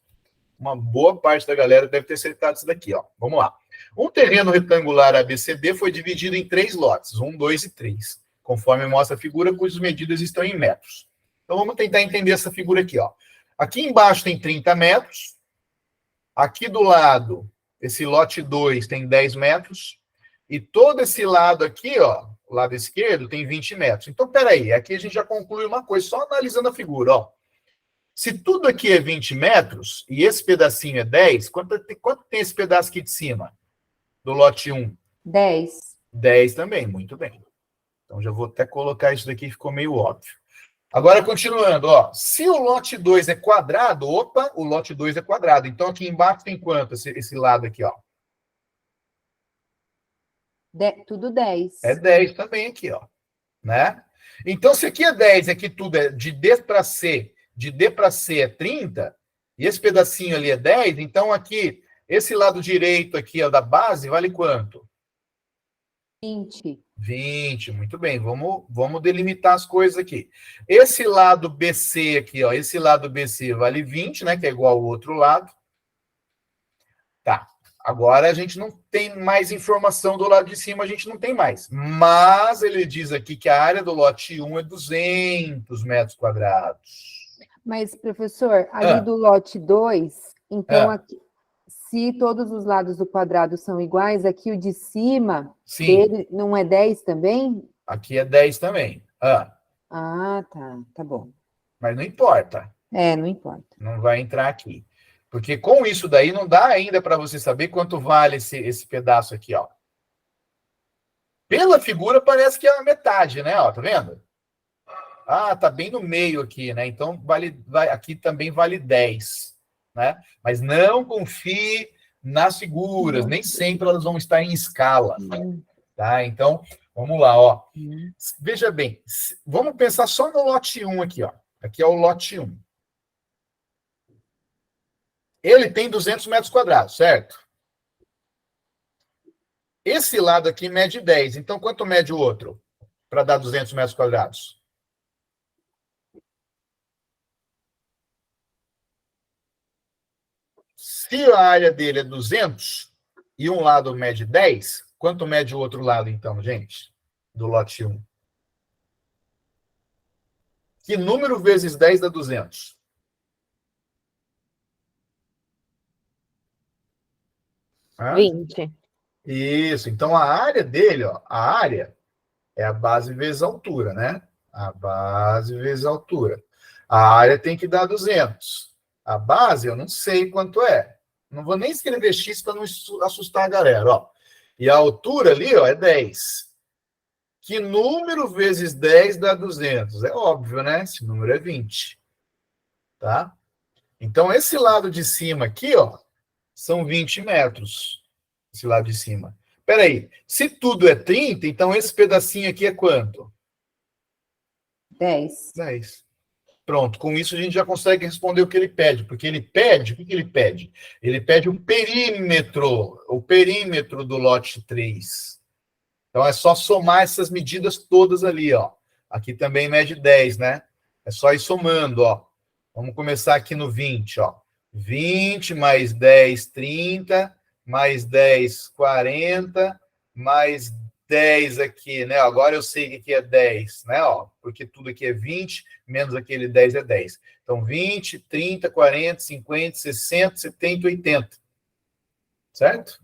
uma boa parte da galera deve ter acertado isso daqui. Ó. Vamos lá. Um terreno retangular ABCD foi dividido em 3 lotes, 1, 2 e 3, conforme mostra a figura, cujas medidas estão em metros. Então, vamos tentar entender essa figura aqui. Ó. Aqui embaixo tem 30 metros. Aqui do lado, esse lote 2 tem 10 metros. E todo esse lado aqui, ó, o lado esquerdo, tem 20 metros. Então, peraí, aqui a gente já conclui uma coisa, só analisando a figura. Ó. Se tudo aqui é 20 metros, e esse pedacinho é 10, quanto tem esse pedaço aqui de cima? Do lote 1? 10. 10 também, muito bem. Então, já vou até colocar isso daqui, ficou meio óbvio. Agora, continuando, ó. Se o lote 2 é quadrado, opa, o lote 2 é quadrado. Então, aqui embaixo tem quanto esse lado aqui, ó? Tudo 10. É 10 também aqui, ó. Né? Então, se aqui é 10, aqui tudo é de D para C, de D para C é 30, e esse pedacinho ali é 10, então aqui, esse lado direito aqui, ó, da base, vale quanto? 20. 20, muito bem. Vamos delimitar as coisas aqui. Esse lado BC aqui, ó, esse lado BC vale 20, né, que é igual ao outro lado. Tá. Agora a gente não tem mais informação do lado de cima, a gente não tem mais. Mas ele diz aqui que a área do lote 1 é 200 metros quadrados. Mas, professor, ali do lote 2, então aqui, se todos os lados do quadrado são iguais, aqui o de cima dele não é 10 também? Aqui é 10 também. Tá. Tá bom. Mas não importa. Não importa. Não vai entrar aqui. Porque com isso daí não dá ainda para você saber quanto vale esse pedaço aqui, ó. Pela figura parece que é a metade, né? Ó, tá vendo? Tá bem no meio aqui, né? Então aqui também vale 10, né? Mas não confie nas figuras, nem sempre elas vão estar em escala, tá? Então, vamos lá, ó. Veja bem, vamos pensar só no lote 1 aqui, ó. Aqui é o lote 1. Ele tem 200 metros quadrados, certo? Esse lado aqui mede 10. Então, quanto mede o outro para dar 200 metros quadrados? Se a área dele é 200 e um lado mede 10, quanto mede o outro lado, então, gente? Do lote 1. Que número vezes 10 dá 200? Hã? 20. Isso. Então, a área dele, ó, a área é a base vezes a altura, né? A base vezes a altura. A área tem que dar 200. A base, eu não sei quanto é. Não vou nem escrever X para não assustar a galera, ó. E a altura ali, ó, é 10. Que número vezes 10 dá 200? É óbvio, né? Esse número é 20. Tá? Então, esse lado de cima aqui, ó, são 20 metros. Esse lado de cima. Peraí, se tudo é 30, então esse pedacinho aqui é quanto? 10. 10. Pronto, com isso a gente já consegue responder o que ele pede, porque ele pede, o que ele pede? Ele pede o perímetro do lote 3. Então é só somar essas medidas todas ali, ó. Aqui também mede 10, né? É só ir somando, ó. Vamos começar aqui no 20, ó. 20 mais 10, 30, mais 10, 40, mais 10 aqui, né? Agora eu sei que aqui é 10, né? Ó, porque tudo aqui é 20, menos aquele 10 é 10. Então, 20, 30, 40, 50, 60, 70, 80. Certo?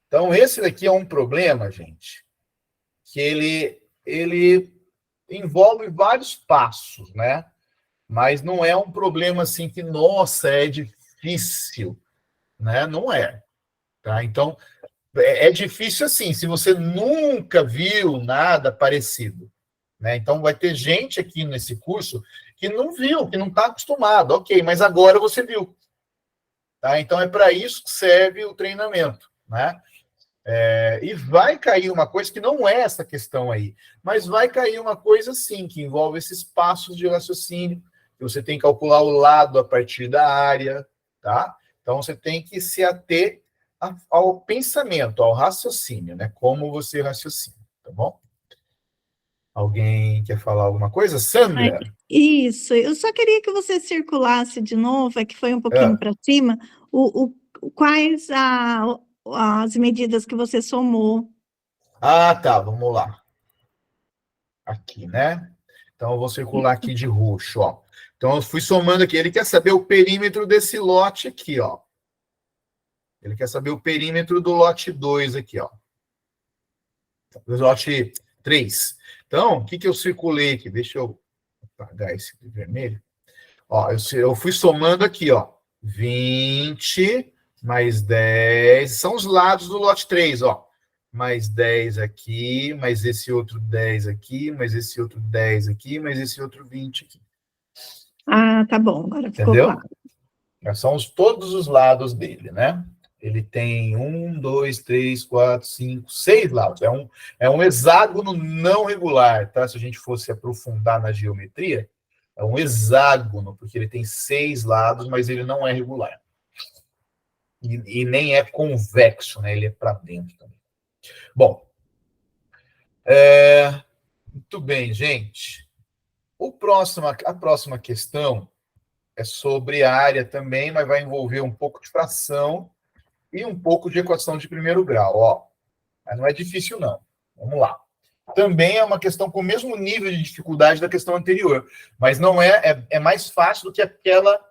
Então, esse daqui é um problema, gente, que ele envolve vários passos, né? Mas não é um problema assim que, nossa, é difícil, né? Não é. Tá? Então, é difícil assim, se você nunca viu nada parecido. Né? Então, vai ter gente aqui nesse curso que não viu, que não está acostumado. Ok, mas agora você viu. Tá? Então, é para isso que serve o treinamento. Né? E vai cair uma coisa que não é essa questão aí, mas vai cair uma coisa, sim, que envolve esses passos de raciocínio, que você tem que calcular o lado a partir da área, tá? Então, você tem que se ater ao pensamento, ao raciocínio, né? Como você raciocina, tá bom? Alguém quer falar alguma coisa? Sandra? Isso, eu só queria que você circulasse de novo, é que foi um pouquinho para cima, quais as medidas que você somou. Ah, tá, vamos lá. Aqui, né? Então, eu vou circular aqui de roxo, ó. Então, eu fui somando aqui. Ele quer saber o perímetro desse lote aqui, ó. Ele quer saber o perímetro do lote 2 aqui, ó. Do lote 3. Então, o que eu circulei aqui? Deixa eu apagar esse de vermelho. Ó, eu fui somando aqui, ó. 20 mais 10. São os lados do lote 3, ó. Mais 10 aqui, mais esse outro 10 aqui, mais esse outro 10 aqui, mais esse outro 20 aqui. Ah, tá bom, agora ficou Entendeu? claro. São todos os lados dele, né? Ele tem 1, 2, 3, 4, 5, 6 lados. É um hexágono não regular, tá? Se a gente fosse aprofundar na geometria, é um hexágono, porque ele tem 6 lados, mas ele não é regular. E nem é convexo, né? Ele é para dentro também. Bom, muito bem, gente. A próxima questão é sobre área também, mas vai envolver um pouco de fração e um pouco de equação de primeiro grau, ó. Mas não é difícil, não. Vamos lá. Também é uma questão com o mesmo nível de dificuldade da questão anterior, mas não é mais fácil do que aquela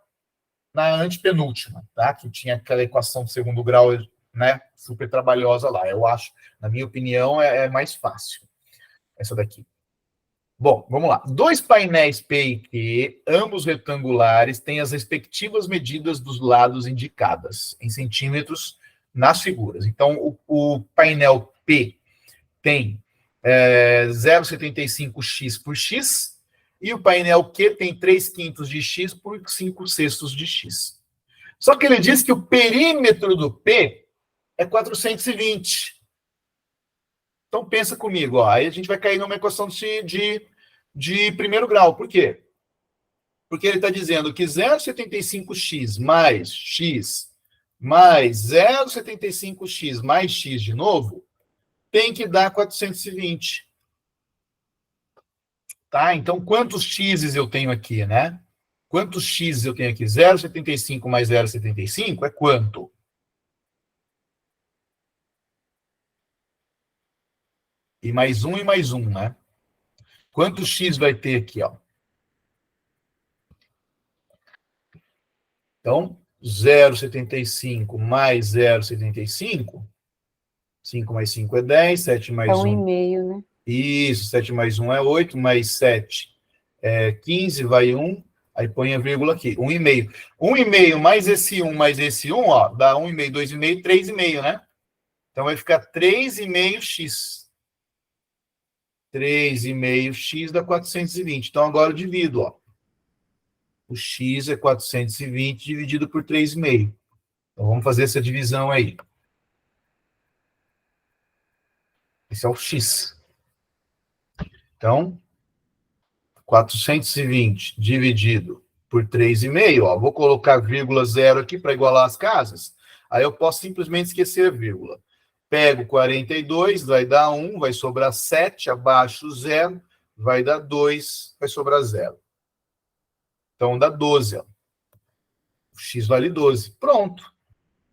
na antepenúltima, tá? Que tinha aquela equação de segundo grau, né? Super trabalhosa lá. Eu acho, na minha opinião, é mais fácil. Essa daqui. Bom, vamos lá. 2 painéis P e Q, ambos retangulares, têm as respectivas medidas dos lados indicadas em centímetros nas figuras. Então, o painel P tem 0,75x por x e o painel Q tem 3/5 de x por 5/6 de x. Só que ele diz que o perímetro do P é 420. Então, pensa comigo, ó, aí a gente vai cair numa equação de primeiro grau. Por quê? Porque ele está dizendo que 0,75x mais x mais 0,75x mais x de novo tem que dar 420. Tá? Então, quantos x's eu tenho aqui, né? Quantos x's eu tenho aqui? 0,75 mais 0,75 é quanto? E mais um, né? Quantos x vai ter aqui, ó? Então, 0,75 mais 0,75, 5 mais 5 é 10, 7 mais 1... É 1,5, né? Isso, 7 mais 1 é 8, mais 7 é 15, vai 1, aí põe a vírgula aqui, 1,5. 1,5 mais esse 1, ó, dá 1,5, 2,5, 3,5, né? Então vai ficar 3,5x. 3,5x dá 420. Então agora eu divido, ó. O x é 420 dividido por 3,5. Então vamos fazer essa divisão aí. Esse é o x. Então, 420 dividido por 3,5, ó. Vou colocar vírgula 0 aqui para igualar as casas. Aí eu posso simplesmente esquecer a vírgula. Pego 42, vai dar 1, vai sobrar 7, abaixo 0, vai dar 2, vai sobrar 0. Então dá 12, ó. O x vale 12. Pronto.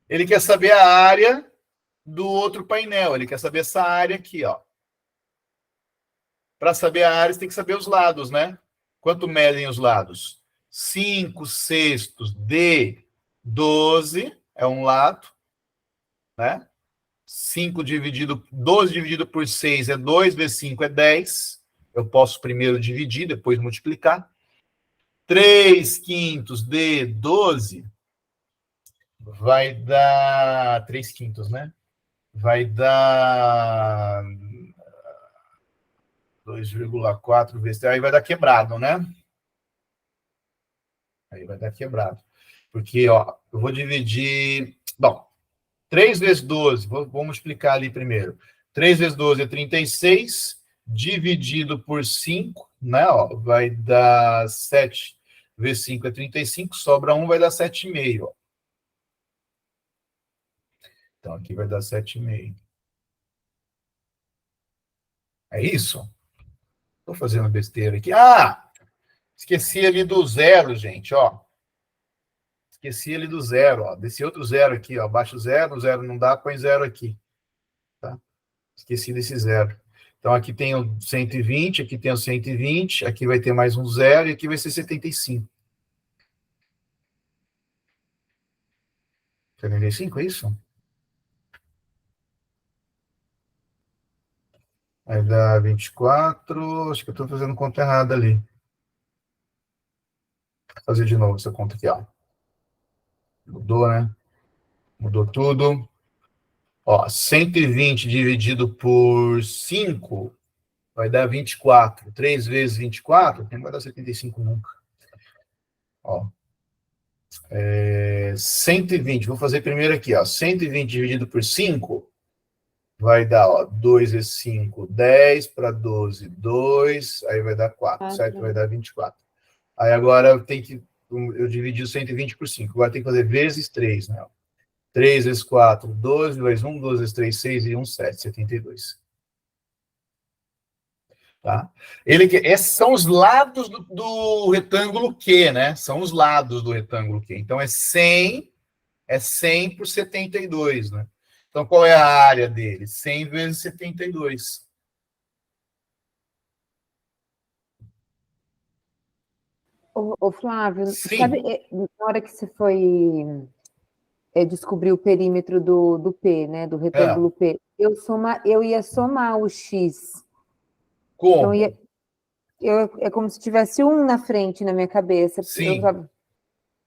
Ele quer saber a área do outro painel. Ele quer saber essa área aqui, ó. Para saber a área, você tem que saber os lados, né? Quanto medem os lados? 5/6 de 12 é um lado, né? 12 dividido por 6 é 2, vezes 5 é 10. Eu posso primeiro dividir, depois multiplicar. 3/5 de 12 vai dar 3/5, né? Vai dar 2,4 vezes... Aí vai dar quebrado, né? Aí vai dar quebrado. Porque, ó, eu vou dividir... Bom, 3 vezes 12, vamos explicar ali primeiro. 3 vezes 12 é 36, dividido por 5, né? Ó, vai dar 7 vezes 5 é 35, sobra 1, vai dar 7,5. Ó. Então, aqui vai dar 7,5. É isso? Estou fazendo besteira aqui. Ah! Esqueci ali do zero, gente, ó. Esqueci ali do zero, ó. Desse outro zero aqui, ó. Abaixo zero, zero não dá, põe zero aqui. Tá? Esqueci desse zero. Então, aqui tem o 120, aqui tem o 120, aqui vai ter mais um zero e aqui vai ser 75. 75, é isso? Vai dar 24. Acho que eu estou fazendo conta errada ali. Vou fazer de novo essa conta aqui, ó. Mudou, né? Mudou tudo. Ó, 120 dividido por 5 vai dar 24. 3 vezes 24, não vai dar 75 nunca. Ó. 120, vou fazer primeiro aqui, ó. 120 dividido por 5 vai dar, ó, 2 vezes 5, 10 para 12, 2, aí vai dar 4, certo? Vai dar 24. Aí agora eu dividi o 120 por 5, agora tem que fazer vezes 3, né? 3 vezes 4, 12, mais 1, 12 vezes 3, 6 e 1, 7, 72. Tá? Esses são os lados do retângulo Q, né? São os lados do retângulo Q. Então, é 100 por 72, né? Então, qual é a área dele? 100 vezes 72. Ô Flávio, Sim. sabe, na hora que você foi descobrir o perímetro do P, né? Do retângulo P, eu ia somar o X. Como? Então, é como se tivesse um na frente na minha cabeça. Sim,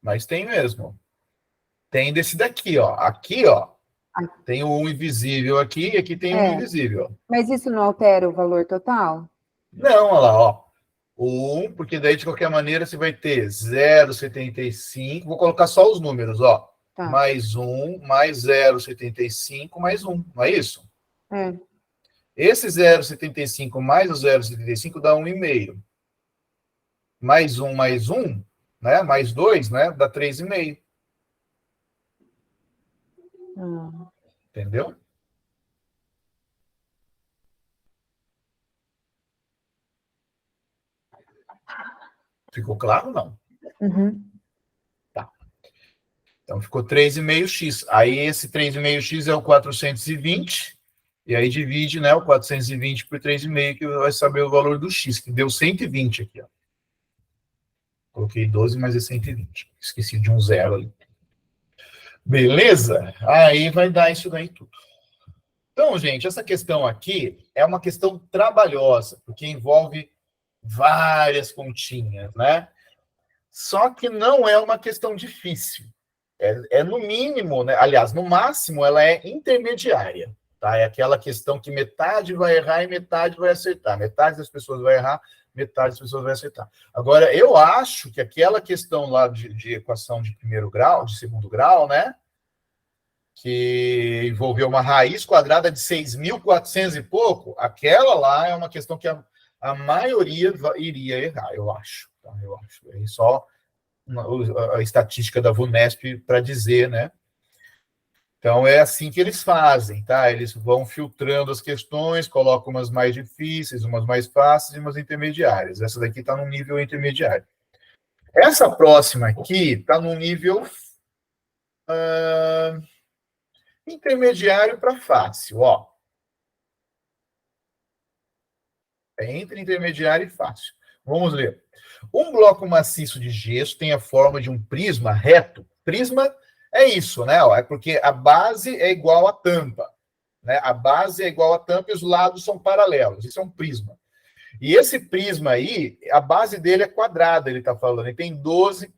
mas tem mesmo. Tem desse daqui, ó. Aqui, ó, tem o 1 invisível aqui e aqui tem o 1 invisível. Mas isso não altera o valor total? Não, olha lá, ó. O 1, porque daí, de qualquer maneira, você vai ter 0,75. Vou colocar só os números, ó. Tá. Mais 1, mais 0,75, mais 1. Não é isso? É. Esse 0,75 mais o 0,75 dá 1,5. Mais 1, né? Mais 2, né? Dá 3,5. Entendeu? Ficou claro ou não? Uhum. Tá. Então, ficou 3,5x. Aí, esse 3,5x é o 420. E aí, divide, né, o 420 por 3,5, que vai saber o valor do x, que deu 120 aqui, ó. Coloquei 12, mas é 120. Esqueci de um zero ali. Beleza? Aí vai dar isso daí tudo. Então, gente, essa questão aqui é uma questão trabalhosa, porque envolve várias continhas, né? Só que não é uma questão difícil. É no mínimo, né? Aliás, no máximo, ela é intermediária, tá? É aquela questão que metade vai errar e metade vai acertar. Metade das pessoas vai errar, metade das pessoas vai acertar. Agora, eu acho que aquela questão lá de equação de primeiro grau, de segundo grau, né? Que envolveu uma raiz quadrada de 6.400 e pouco, aquela lá é uma questão que a maioria iria errar, eu acho. Tá? Eu acho. É só a estatística da VUNESP para dizer, né? Então, é assim que eles fazem, tá? Eles vão filtrando as questões, colocam umas mais difíceis, umas mais fáceis e umas intermediárias. Essa daqui está no nível intermediário. Essa próxima aqui está no nível intermediário para fácil, ó. É entre intermediário e fácil. Vamos ler. Um bloco maciço de gesso tem a forma de um prisma reto. Prisma é isso, né? É porque a base é igual à tampa, né? A base é igual à tampa e os lados são paralelos. Isso é um prisma. E esse prisma aí, a base dele é quadrada, ele está falando. E tem 12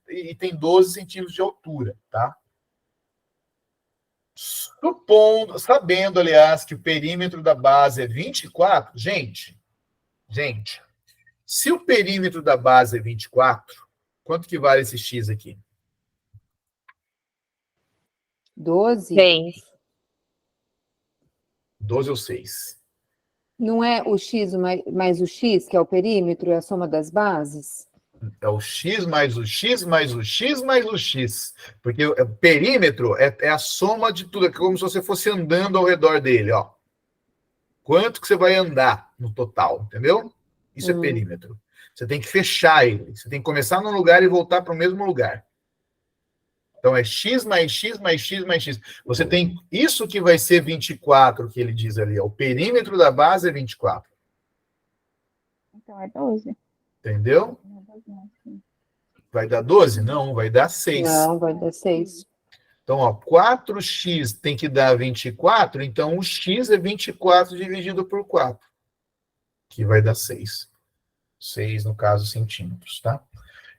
centímetros de altura, tá? Sabendo, aliás, que o perímetro da base é 24, gente, se o perímetro da base é 24, quanto que vale esse x aqui? 12? 6. 12 ou 6? Não é o x mais o x, que é o perímetro, é a soma das bases? É o x mais o x mais o x mais o x. Porque o perímetro é a soma de tudo. É como se você fosse andando ao redor dele, ó. Quanto que você vai andar no total, entendeu? Isso é perímetro. Você tem que fechar ele. Você tem que começar num lugar e voltar para o mesmo lugar. Então, é x mais x mais x mais x. Você tem isso que vai ser 24, que ele diz ali. Ó. O perímetro da base é 24. Então, é 12. Entendeu? Vai dar 12? Não, vai dar 6. Não, vai dar 6. Então, ó, 4x tem que dar 24, então o x é 24 dividido por 4, que vai dar 6. 6, no caso, centímetros, tá?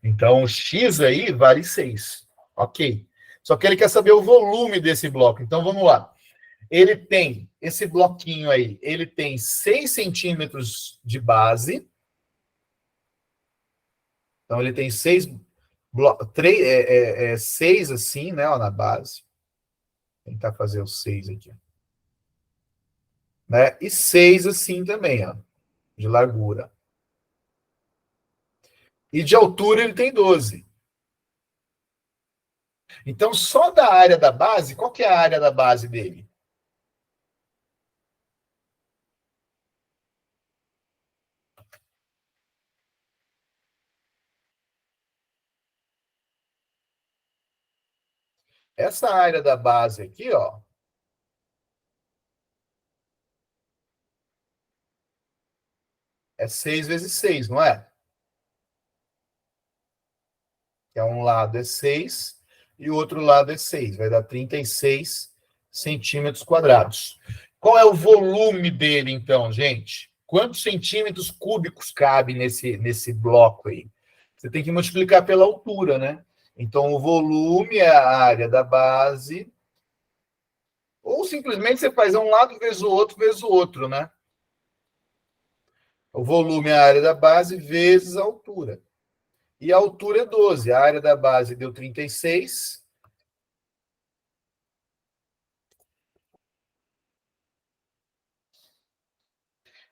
Então, o x aí vale 6. Ok. Só que ele quer saber o volume desse bloco. Então, vamos lá. Ele tem, esse bloquinho aí, ele tem 6 centímetros de base. Então, ele tem 6 6 assim, né, ó, na base. Vou tentar fazer o 6 aqui. Né? E 6 assim também, ó, de largura. E de altura ele tem 12. Então, só da área da base, qual que é a área da base dele? Essa área da base aqui, ó, é 6 vezes 6, não é? Que um lado é 6 e o outro lado é 6. Vai dar 36 centímetros quadrados. Qual é o volume dele, então, gente? Quantos centímetros cúbicos cabe nesse bloco aí? Você tem que multiplicar pela altura, né? Então, o volume é a área da base. Ou simplesmente você faz um lado vezes o outro, né? O volume é a área da base vezes a altura. E a altura é 12. A área da base deu 36.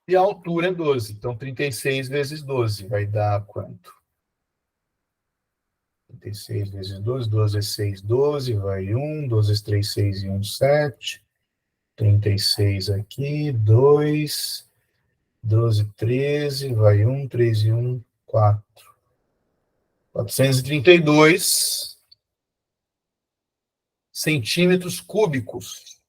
E a altura é 12. Então, 36 vezes 12 vai dar quanto? 36 vezes 12. 12 é 6, 12. Vai 1. 12 vezes 3, 6 e 1, 7. 36 aqui. 2. 12, 13. Vai 1. 3 e 1, 4. 432 centímetros cúbicos.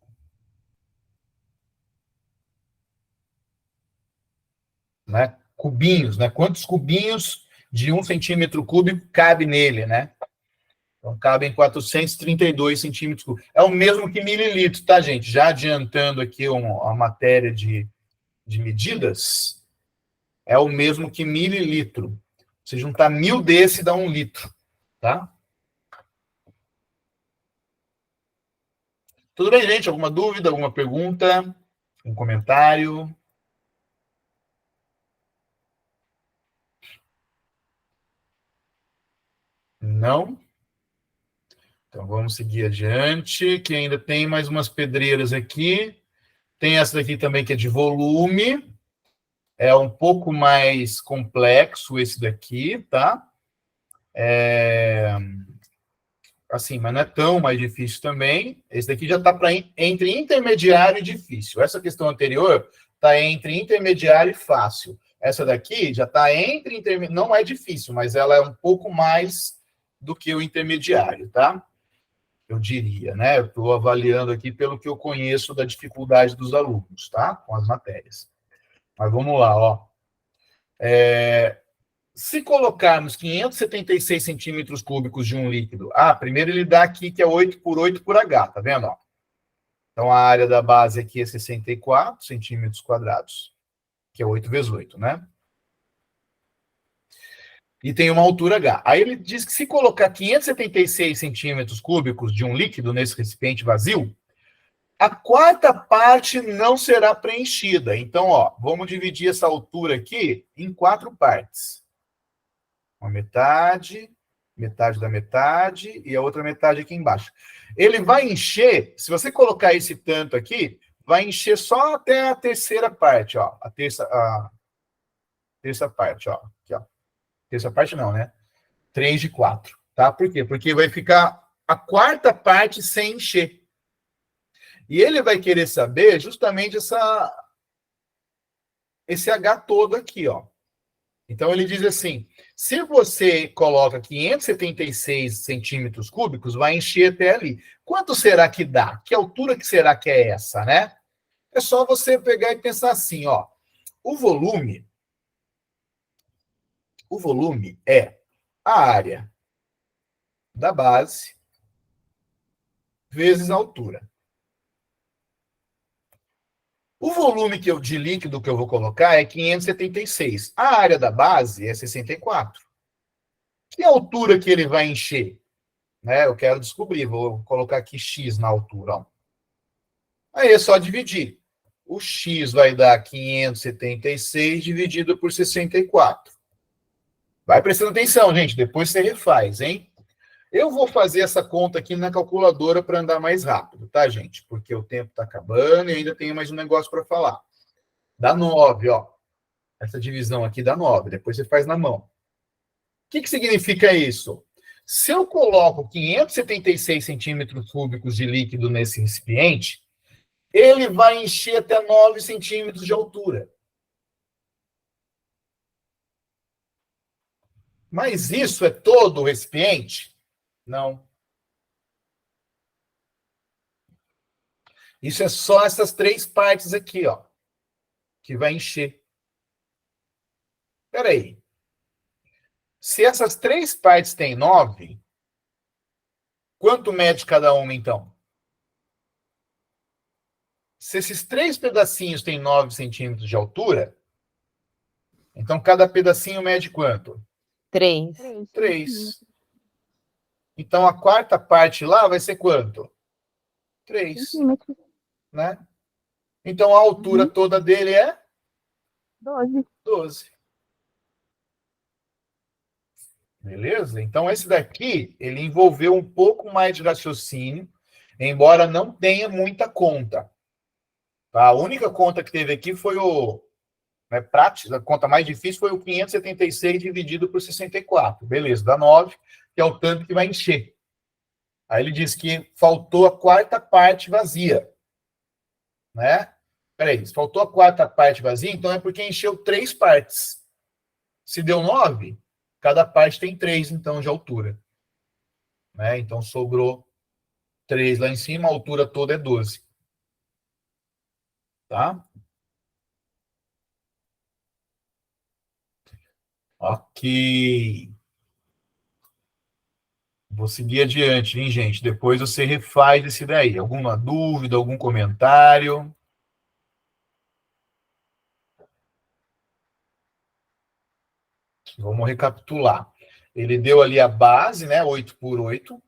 Né? Cubinhos, né? Quantos cubinhos de 1 centímetro cúbico cabe nele, né? Então, cabem 432 centímetros cúbicos. É o mesmo que mililitro, tá, gente? Já adiantando aqui a matéria de medidas, é o mesmo que mililitro. Se juntar 1000 desse, dá 1 litro, tá? Tudo bem, gente? Alguma dúvida, alguma pergunta? Um comentário? Não? Então, vamos seguir adiante, que ainda tem mais umas pedreiras aqui. Tem essa daqui também, que é de volume. É um pouco mais complexo esse daqui, tá? Assim, mas não é tão mais difícil também. Esse daqui já está entre intermediário e difícil. Essa questão anterior está entre intermediário e fácil. Essa daqui já está entre intermediário. Não é difícil, mas ela é um pouco mais do que o intermediário, tá? Eu diria, né? Eu estou avaliando aqui pelo que eu conheço da dificuldade dos alunos, tá? Com as matérias. Mas vamos lá, ó. Se colocarmos 576 centímetros cúbicos de um líquido, primeiro ele dá aqui que é 8 por 8 por H, tá vendo? Ó? Então, a área da base aqui é 64 centímetros quadrados, que é 8 vezes 8, né? E tem uma altura H. Aí ele diz que se colocar 576 centímetros cúbicos de um líquido nesse recipiente vazio, a quarta parte não será preenchida. Então, ó, vamos dividir essa altura aqui em 4 partes. Uma metade, metade da metade e a outra metade aqui embaixo. Ele vai encher, se você colocar esse tanto aqui, vai encher só até a terceira parte, ó. A terça parte, ó. Aqui, ó. Terça parte não, né? 3 de 4, tá? Por quê? Porque vai ficar a quarta parte sem encher. E ele vai querer saber justamente esse H todo aqui, ó. Então, ele diz assim, se você coloca 576 centímetros cúbicos, vai encher até ali. Quanto será que dá? Que altura que será que é essa, né? É só você pegar e pensar assim, ó. O volume é a área da base vezes a altura. O volume de líquido que eu vou colocar é 576. A área da base é 64. Que altura que ele vai encher? Né? Eu quero descobrir. Vou colocar aqui X na altura. Ó. Aí é só dividir. O X vai dar 576 dividido por 64. Vai prestando atenção, gente. Depois você refaz, hein? Eu vou fazer essa conta aqui na calculadora para andar mais rápido, tá, gente? Porque o tempo está acabando e ainda tenho mais um negócio para falar. Dá 9, ó. Essa divisão aqui dá 9. Depois você faz na mão. O que significa isso? Se eu coloco 576 centímetros cúbicos de líquido nesse recipiente, ele vai encher até 9 centímetros de altura. Mas isso é todo o recipiente? Não. Isso é só essas 3 partes aqui, ó, que vai encher. Espera aí. Se essas 3 partes têm 9, quanto mede cada uma, então? Se esses 3 pedacinhos têm 9 centímetros de altura, então cada pedacinho mede quanto? 3. 3. Então a quarta parte lá vai ser quanto? 3. Né? Então a altura toda dele é? 12. Beleza? Então esse daqui, ele envolveu um pouco mais de raciocínio, embora não tenha muita conta. Tá? A única conta que teve aqui foi prática, a conta mais difícil foi o 576 dividido por 64. Beleza, dá 9, que é o tanto que vai encher. Aí ele diz que faltou a quarta parte vazia. Né? Peraí, se faltou a quarta parte vazia, então é porque encheu 3 partes. Se deu 9, cada parte tem 3, então, de altura. Né? Então, sobrou 3 lá em cima, a altura toda é 12. Tá? Ok. Vou seguir adiante, hein, gente? Depois você refaz esse daí. Alguma dúvida, algum comentário? Vamos recapitular. Ele deu ali a base, né, 8 por 8,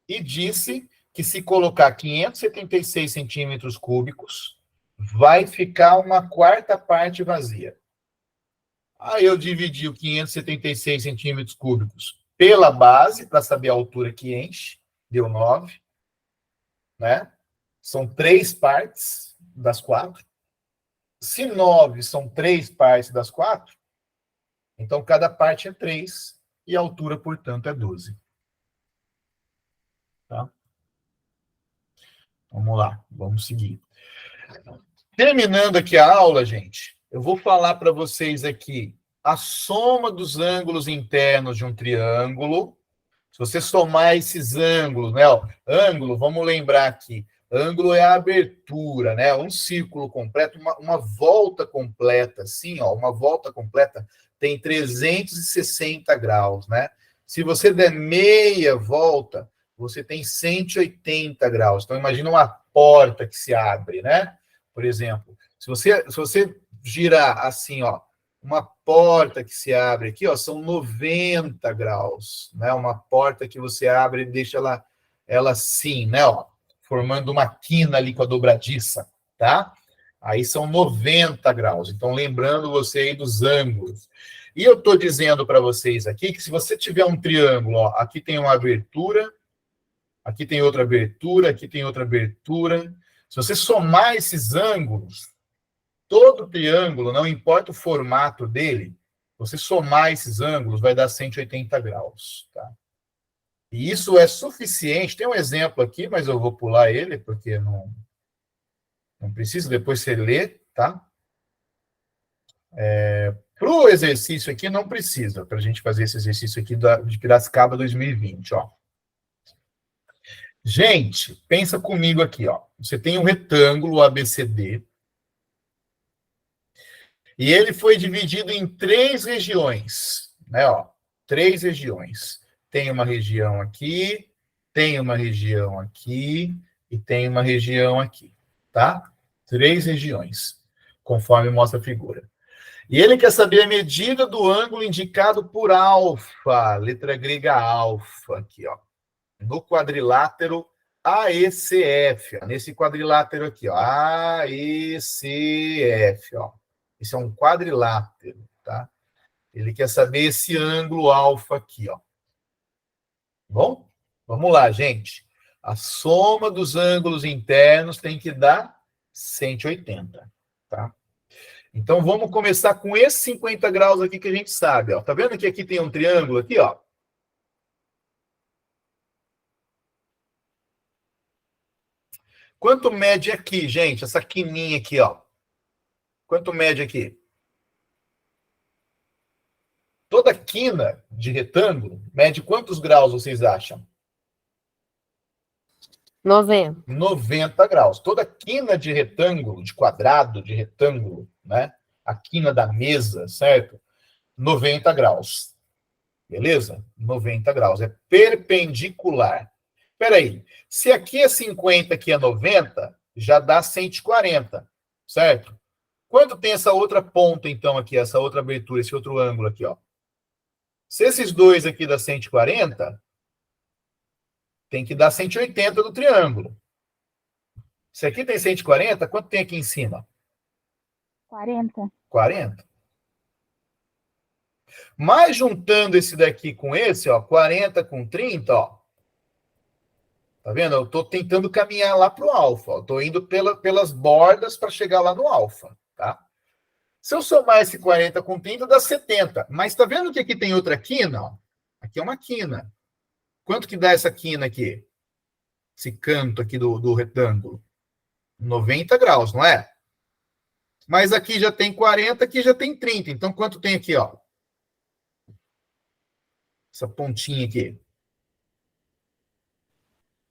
e disse que se colocar 576 centímetros cúbicos, vai ficar uma quarta parte vazia. Aí eu dividi o 576 centímetros cúbicos pela base, para saber a altura que enche, deu 9. Né? São 3 partes das 4. Se 9 são 3 partes das 4, então cada parte é 3 e a altura, portanto, é 12. Tá? Vamos lá, vamos seguir. Terminando aqui a aula, gente, eu vou falar para vocês aqui a soma dos ângulos internos de um triângulo. Se você somar esses ângulos, né? Ó, ângulo, vamos lembrar aqui, ângulo é a abertura, né? Um círculo completo, uma volta completa, assim, ó, uma volta completa tem 360 graus, né? Se você der meia volta, você tem 180 graus. Então, imagina uma porta que se abre, né? Por exemplo, se você girar assim, ó, uma porta que se abre aqui, ó, são 90 graus, né? Uma porta que você abre e deixa ela assim, né? Ó, formando uma quina ali com a dobradiça, tá? Aí são 90 graus. Então, lembrando você aí dos ângulos. E eu estou dizendo para vocês aqui que se você tiver um triângulo, ó, aqui tem uma abertura, aqui tem outra abertura, aqui tem outra abertura. Se você somar esses ângulos, todo triângulo, não importa o formato dele, você somar esses ângulos, vai dar 180 graus, tá? E isso é suficiente. Tem um exemplo aqui, mas eu vou pular ele, porque não precisa, depois você lê, tá? Para o exercício aqui, não precisa, para a gente fazer esse exercício aqui de Piracicaba 2020, ó. Gente, pensa comigo aqui, ó. Você tem um retângulo ABCD, e ele foi dividido em 3 regiões, né, ó? 3 regiões. Tem uma região aqui, tem uma região aqui, e tem uma região aqui, tá? 3 regiões, conforme mostra a figura. E ele quer saber a medida do ângulo indicado por alfa, letra grega alfa, aqui, ó, no quadrilátero AECF, ó, nesse quadrilátero aqui, ó, AECF, ó. Esse é um quadrilátero, tá? Ele quer saber esse ângulo alfa aqui, ó. Bom? Vamos lá, gente. A soma dos ângulos internos tem que dar 180, tá? Então, vamos começar com esses 50 graus aqui que a gente sabe, ó. Tá vendo que aqui tem um triângulo aqui, ó? Quanto mede aqui, gente? Essa quininha aqui, ó. Quanto mede aqui? Toda quina de retângulo mede quantos graus vocês acham? 90. 90 graus. Toda quina de retângulo, de quadrado, de retângulo, né? A quina da mesa, certo? 90 graus. Beleza? 90 graus. É perpendicular. Espera aí. Se aqui é 50, aqui é 90, já dá 140, certo? Quanto tem essa outra ponta, então, aqui, essa outra abertura, esse outro ângulo aqui, ó? Se esses dois aqui dá 140, tem que dar 180 do triângulo. Se aqui tem 140, quanto tem aqui em cima? 40. 40. Mas juntando esse daqui com esse, ó, 40 com 30, ó. Tá vendo? Eu tô tentando caminhar lá pro alfa. Eu tô indo pelas bordas para chegar lá no alfa, tá? Se eu somar esse 40 com 30, dá 70. Mas tá vendo que aqui tem outra quina, ó? Aqui é uma quina. Quanto que dá essa quina aqui? Esse canto aqui do retângulo? 90 graus, não é? Mas aqui já tem 40, aqui já tem 30. Então, quanto tem aqui, ó? Essa pontinha aqui.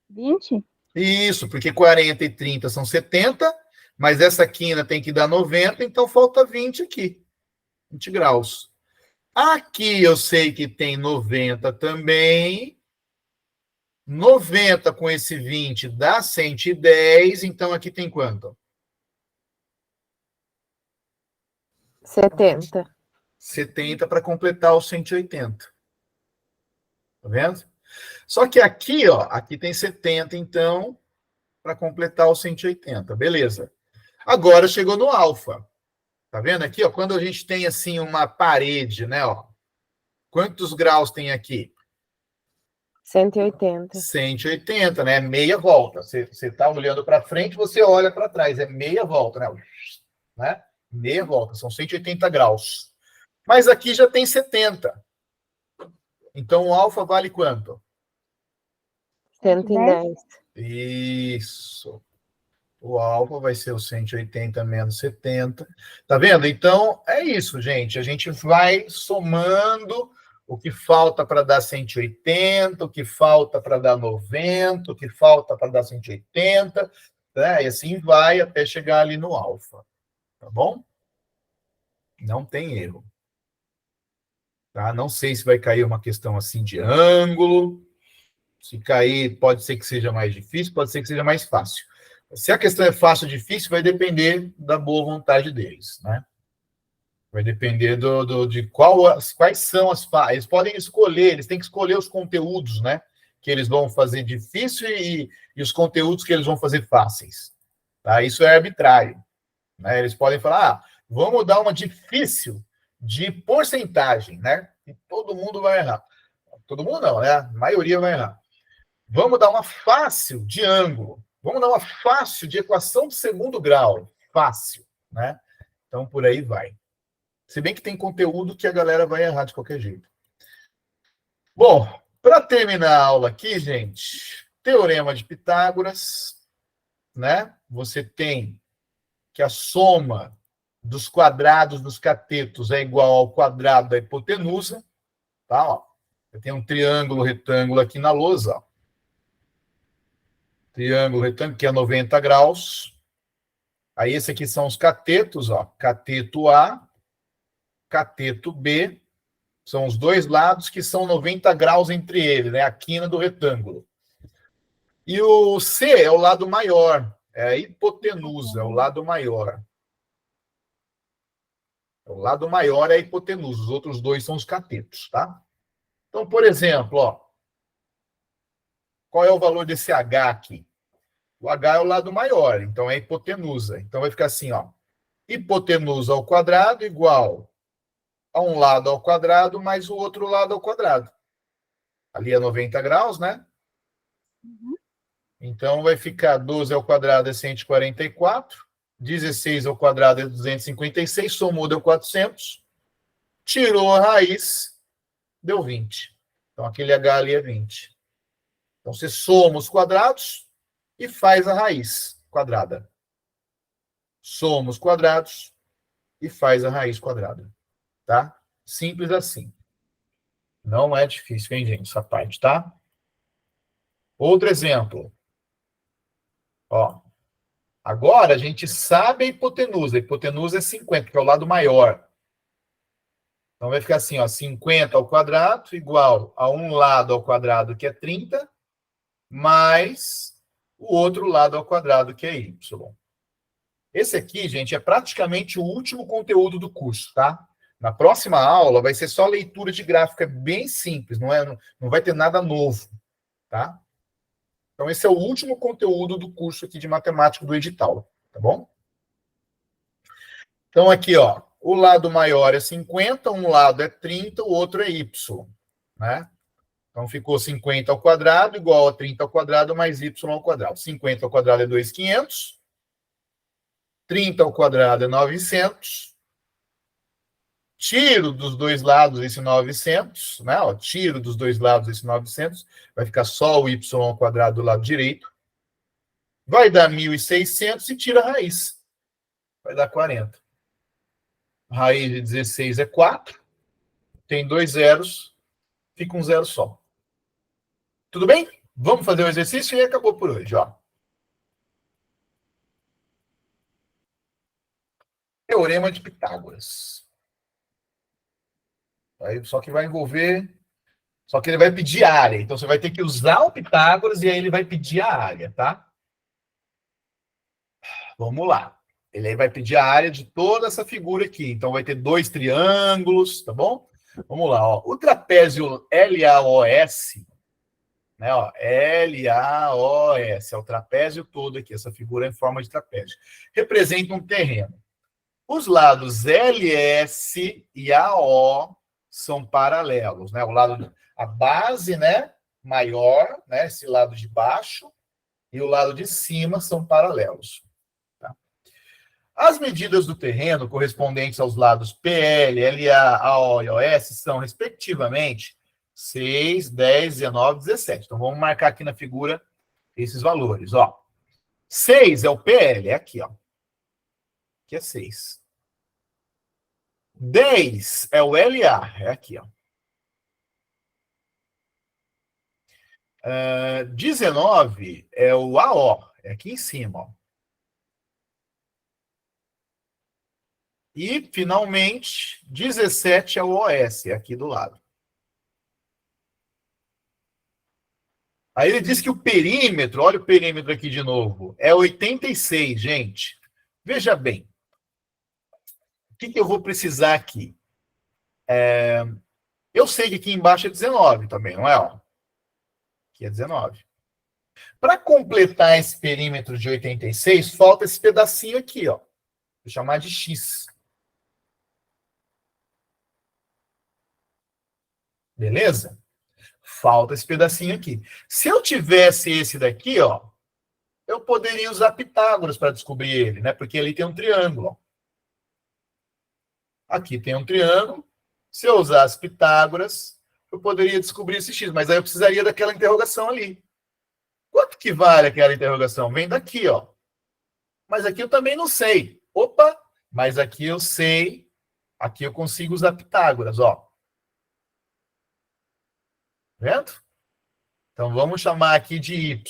20? Isso, porque 40 e 30 são 70, mas essa quina tem que dar 90, então falta 20 aqui. 20 graus. Aqui eu sei que tem 90 também. 90 com esse 20 dá 110, então aqui tem quanto? 70. 70 para completar os 180. Tá vendo? Só que aqui, ó, aqui tem 70, então, para completar os 180. Beleza. Agora chegou no alfa. Tá vendo aqui, ó? Quando a gente tem, assim, uma parede, né, ó? Quantos graus tem aqui? 180. 180, né? Meia volta. Você tá olhando para frente, você olha para trás. É meia volta, né? Meia volta. São 180 graus. Mas aqui já tem 70. Então, o alfa vale quanto? 110. Isso. O alfa vai ser o 180 menos 70. Tá vendo? Então, é isso, gente. A gente vai somando o que falta para dar 180, o que falta para dar 90, o que falta para dar 180, né? E assim vai até chegar ali no alfa. Tá bom? Não tem erro. Tá? Não sei se vai cair uma questão assim de ângulo. Se cair, pode ser que seja mais difícil, pode ser que seja mais fácil. Se a questão é fácil ou difícil, vai depender da boa vontade deles, né? Vai depender de quais são as fases. Eles podem escolher, eles têm que escolher os conteúdos, né? Que eles vão fazer difícil e os conteúdos que eles vão fazer fáceis. Tá? Isso é arbitrário. Né? Eles podem falar, vamos dar uma difícil de porcentagem, né? E todo mundo vai errar. Todo mundo não, né? A maioria vai errar. Vamos dar uma fácil de ângulo. Vamos dar uma fácil de equação de segundo grau. Fácil, né? Então, por aí vai. Se bem que tem conteúdo que a galera vai errar de qualquer jeito. Bom, para terminar a aula aqui, gente, Teorema de Pitágoras, né? Você tem que a soma dos quadrados dos catetos é igual ao quadrado da hipotenusa, tá? Ó, eu tenho um triângulo retângulo aqui na lousa, ó. Triângulo retângulo, que é 90 graus. Aí, esse aqui são os catetos, ó. Cateto A, cateto B. São os dois lados que são 90 graus entre eles, né? A quina do retângulo. E o C é o lado maior. É a hipotenusa, é o lado maior. O lado maior é a hipotenusa. Os outros dois são os catetos, tá? Então, por exemplo, ó. Qual é o valor desse H aqui? O H é o lado maior, então é a hipotenusa. Então vai ficar assim, ó. Hipotenusa ao quadrado igual a um lado ao quadrado mais o outro lado ao quadrado. Ali é 90 graus, né? Então vai ficar 12 ao quadrado é 144, 16 ao quadrado é 256, somou deu 400, tirou a raiz, deu 20. Então aquele H ali é 20. Então você soma os quadrados e faz a raiz quadrada. Soma os quadrados e faz a raiz quadrada. Tá? Simples assim. Não é difícil, hein, gente, essa parte, tá? Outro exemplo. Ó. Agora a gente sabe a hipotenusa. A hipotenusa é 50, que é o lado maior. Então vai ficar assim, ó, 50 ao quadrado igual a um lado ao quadrado, que é 30, mais o outro lado ao quadrado, que é y. Esse aqui, gente, é praticamente o último conteúdo do curso, tá? Na próxima aula vai ser só leitura de gráfico, é bem simples, não vai ter nada novo, tá? Então esse é o último conteúdo do curso aqui de matemática do edital, tá bom? Então aqui, ó, o lado maior é 50, um lado é 30, o outro é y, né? Então, ficou 50 ao quadrado igual a 30 ao quadrado mais y ao quadrado. 50 ao quadrado é 2.500. 30 ao quadrado é 900. Tiro dos dois lados esse 900, né? Ó, tiro dos dois lados esse 900. Vai ficar só o y ao quadrado do lado direito. Vai dar 1.600 e tira a raiz. Vai dar 40. Raiz de 16 é 4. Tem 2 zeros. Fica um zero só. Tudo bem? Vamos fazer o exercício e acabou por hoje, ó. Teorema de Pitágoras. Aí, só que vai envolver... Só que ele vai pedir área. Então, você vai ter que usar o Pitágoras e aí ele vai pedir a área, tá? Vamos lá. Ele aí vai pedir a área de toda essa figura aqui. Então, vai ter 2 triângulos, tá bom? Vamos lá, ó. O trapézio LAOS... Né, ó, LAOS, é o trapézio todo aqui, essa figura é em forma de trapézio. Representa um terreno. Os lados LS e AO são paralelos, né? O lado, a base, né, maior, né, esse lado de baixo, e o lado de cima são paralelos. Tá? As medidas do terreno correspondentes aos lados PL, LA, AO e OS são, respectivamente, 6, 10, 19, 17. Então, vamos marcar aqui na figura esses valores, ó. 6 é o PL, é aqui, ó. Aqui é 6. 10 é o LA, é aqui, ó. 19 é o AO, é aqui em cima, ó. E, finalmente, 17 é o OS, é aqui do lado. Aí ele diz que o perímetro, olha o perímetro aqui de novo, é 86, gente. Veja bem. O que eu vou precisar aqui? Eu sei que aqui embaixo é 19 também, não é? Ó? Aqui é 19. Para completar esse perímetro de 86, falta esse pedacinho aqui, ó. Vou chamar de X. Beleza? Falta esse pedacinho aqui. Se eu tivesse esse daqui, ó, eu poderia usar Pitágoras para descobrir ele, né? Porque ali tem um triângulo. Ó. Aqui tem um triângulo. Se eu usasse Pitágoras, eu poderia descobrir esse x, mas aí eu precisaria daquela interrogação ali. Quanto que vale aquela interrogação? Vem daqui, ó. Mas aqui eu também não sei. Opa! Mas aqui eu sei. Aqui eu consigo usar Pitágoras, ó. Vendo? Então vamos chamar aqui de y.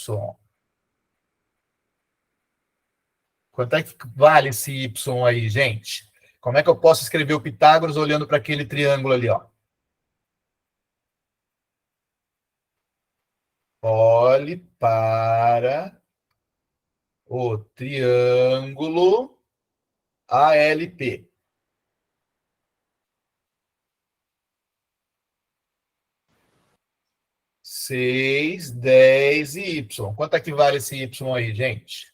Quanto é que vale esse y aí, gente? Como é que eu posso escrever o Pitágoras olhando para aquele triângulo ali, ó? Olhe para o triângulo ALP. 6, 10 e y. Quanto é que vale esse y aí, gente?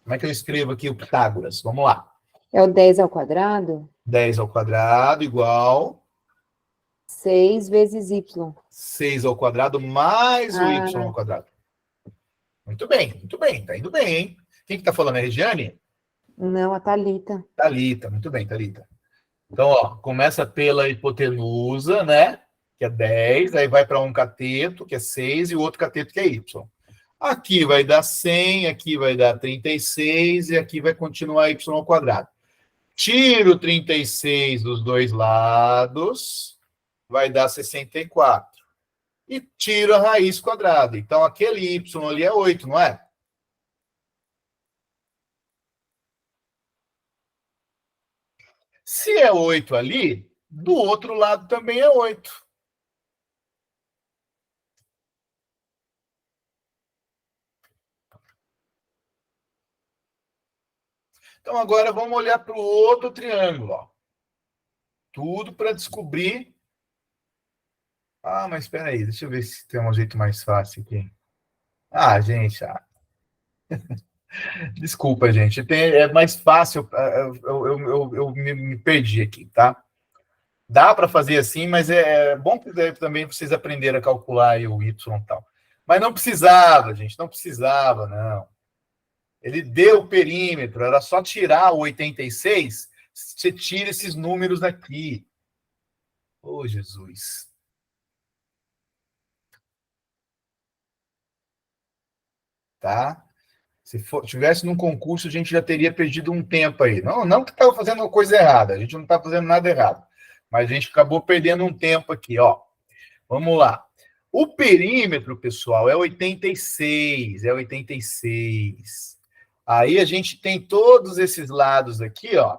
Como é que eu escrevo aqui o Pitágoras? Vamos lá. É o 10 ao quadrado? 10 ao quadrado igual 6 vezes y. 6 ao quadrado mais o y ao quadrado. Muito bem. Tá indo bem, hein? Quem que tá falando? É a Regiane? Não, a Thalita. Thalita, muito bem, Thalita. Então, ó, começa pela hipotenusa, né? Que é 10, aí vai para um cateto, que é 6, e o outro cateto, que é y. Aqui vai dar 100, aqui vai dar 36, e aqui vai continuar y ao quadrado. Tiro 36 dos dois lados, vai dar 64. E tiro a raiz quadrada. Então, aquele y ali é 8, não é? Se é 8 ali, do outro lado também é 8. Então, agora vamos olhar para o outro triângulo. Ó. Tudo para descobrir... Ah, mas espera aí, deixa eu ver se tem um jeito mais fácil aqui. Ah, gente... Desculpa, gente. É mais fácil... Eu me perdi aqui, tá? Dá para fazer assim, mas é bom que também vocês aprenderem a calcular o y e tal. Mas não precisava, gente. Não precisava, não. Ele deu o perímetro, era só tirar o 86, você tira esses números daqui. Oh, Jesus. Tá? Se tivesse num concurso, a gente já teria perdido um tempo aí. Não que estava fazendo uma coisa errada, a gente não está fazendo nada errado. Mas a gente acabou perdendo um tempo aqui, ó. Vamos lá. O perímetro, pessoal, é 86, é 86. Aí a gente tem todos esses lados aqui, ó,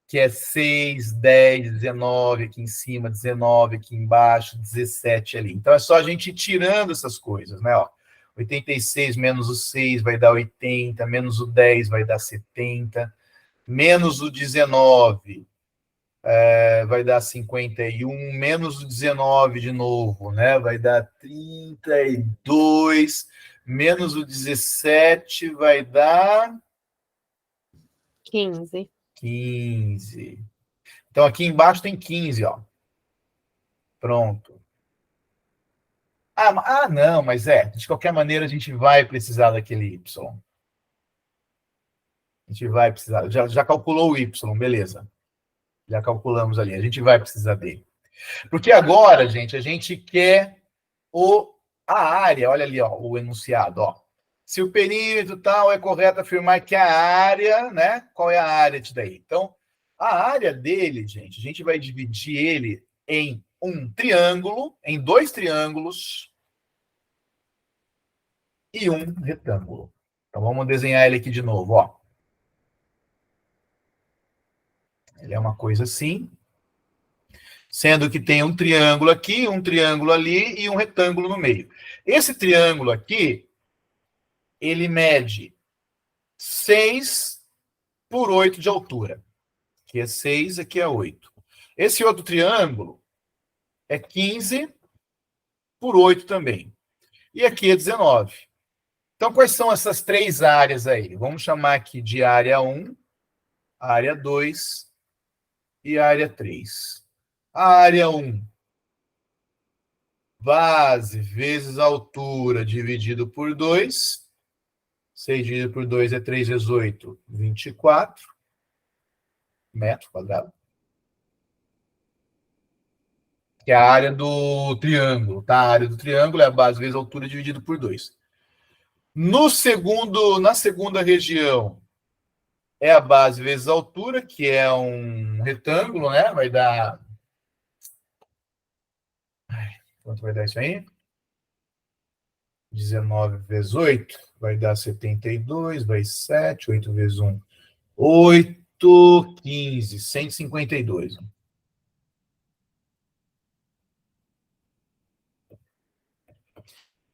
que é 6, 10, 19 aqui em cima, 19 aqui embaixo, 17 ali. Então é só a gente ir tirando essas coisas, né? Ó, 86 menos o 6 vai dar 80, menos o 10 vai dar 70, menos o 19 vai dar 51, menos o 19 de novo, né? Vai dar 32... menos o 17 vai dar... 15. 15. Então, aqui embaixo tem 15, ó. Pronto. Não, mas de qualquer maneira, a gente vai precisar daquele Y. A gente vai precisar. Já calculou o Y, beleza. Já calculamos ali. A gente vai precisar dele. Porque agora, gente, a gente quer a área. Olha ali, ó, o enunciado, ó. Se o perímetro tal, é correto afirmar que a área, né? Qual é a área disso daí? Então, a área dele, gente, a gente vai dividir ele em um triângulo, em 2 triângulos e um retângulo. Então, vamos desenhar ele aqui de novo, ó. Ele é uma coisa assim, sendo que tem um triângulo aqui, um triângulo ali e um retângulo no meio. Esse triângulo aqui, ele mede 6 por 8 de altura. Aqui é 6, aqui é 8. Esse outro triângulo é 15 por 8 também. E aqui é 19. Então, quais são essas 3 áreas aí? Vamos chamar aqui de área 1, área 2 e área 3. A área 1, base vezes altura dividido por 2. 6 dividido por 2 é 3 vezes 8, 24. metro quadrado. Que é a área do triângulo, tá? A área do triângulo é a base vezes a altura dividido por 2. Na segunda região, é a base vezes a altura, que é um retângulo, né? Vai dar... Quanto vai dar isso aí? 19 vezes 8, vai dar 72, vai 7, 8 vezes 1, 8, 15, 152.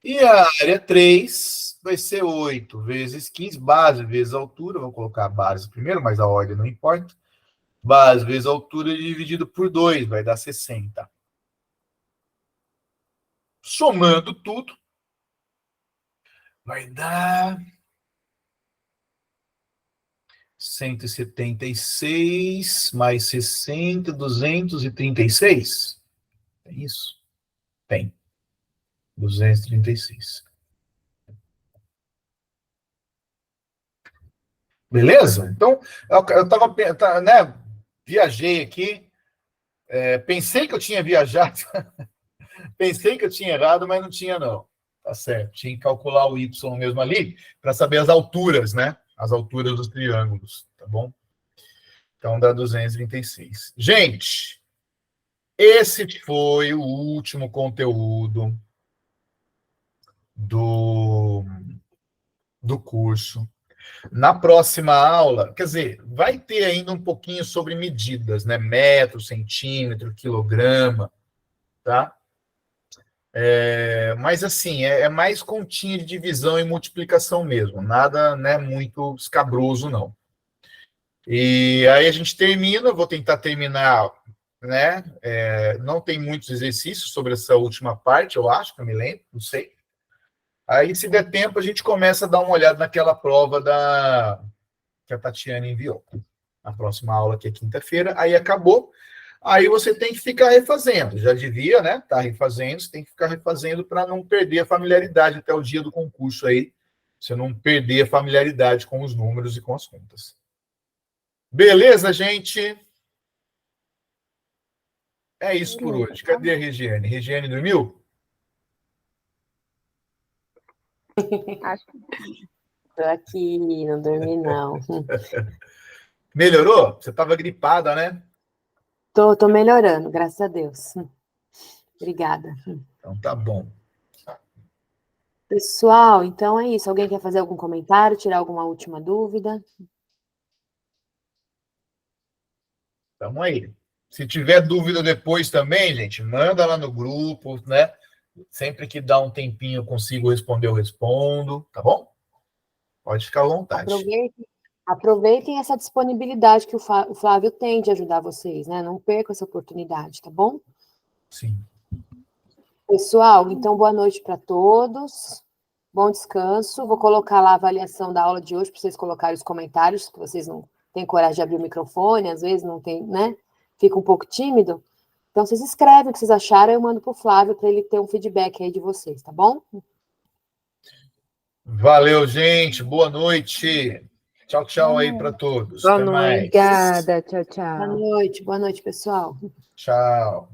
E a área 3 vai ser 8 vezes 15, base vezes altura, vou colocar a base primeiro, mas a ordem não importa. Base vezes altura dividido por 2, vai dar 60. Somando tudo, vai dar 176 mais 60, 236. É isso? Tem. 236. Beleza? Então, eu estava, né, viajei aqui, pensei que eu tinha viajado, pensei que eu tinha errado, mas não tinha, não. Tá certo. Tinha que calcular o Y mesmo ali, para saber as alturas, né? As alturas dos triângulos, tá bom? Então, dá 236. Gente, esse foi o último conteúdo do curso. Na próxima aula, quer dizer, vai ter ainda um pouquinho sobre medidas, né? Metro, centímetro, quilograma, tá? Mas, assim, é mais continha de divisão e multiplicação mesmo. Nada, né, muito escabroso, não. E aí a gente termina, vou tentar terminar, né? Não tem muitos exercícios sobre essa última parte, eu acho, que eu me lembro, não sei. Aí, se der tempo, a gente começa a dar uma olhada naquela prova que a Tatiana enviou. A próxima aula, que é quinta-feira, aí acabou. Aí você tem que ficar refazendo. Já devia, né? Tá refazendo, você tem que ficar refazendo para não perder a familiaridade até o dia do concurso aí. Você não perder a familiaridade com os números e com as contas. Beleza, gente? É isso por hoje. Cadê a Regiane? Regiane dormiu? Acho que Tô aqui, não dormi, não. Melhorou? Você estava gripada, né? Tô melhorando, graças a Deus. Obrigada. Então tá bom. Pessoal, então é isso. Alguém quer fazer algum comentário, tirar alguma última dúvida? Tamo aí. Se tiver dúvida depois também, gente, manda lá no grupo, né? Sempre que dá um tempinho eu consigo responder, eu respondo, tá bom? Pode ficar à vontade. Aproveitem essa disponibilidade que o Flávio tem de ajudar vocês, né? Não percam essa oportunidade, tá bom? Sim. Pessoal, então boa noite para todos. Bom descanso. Vou colocar lá a avaliação da aula de hoje para vocês colocarem os comentários, que vocês não têm coragem de abrir o microfone, às vezes não tem, né? Fica um pouco tímido. Então, vocês escrevem o que vocês acharam, eu mando para o Flávio para ele ter um feedback aí de vocês, tá bom? Valeu, gente. Boa noite. Tchau, tchau aí para todos. Boa Até noite. mais. Obrigada. Tchau, tchau. Boa noite, pessoal. Tchau.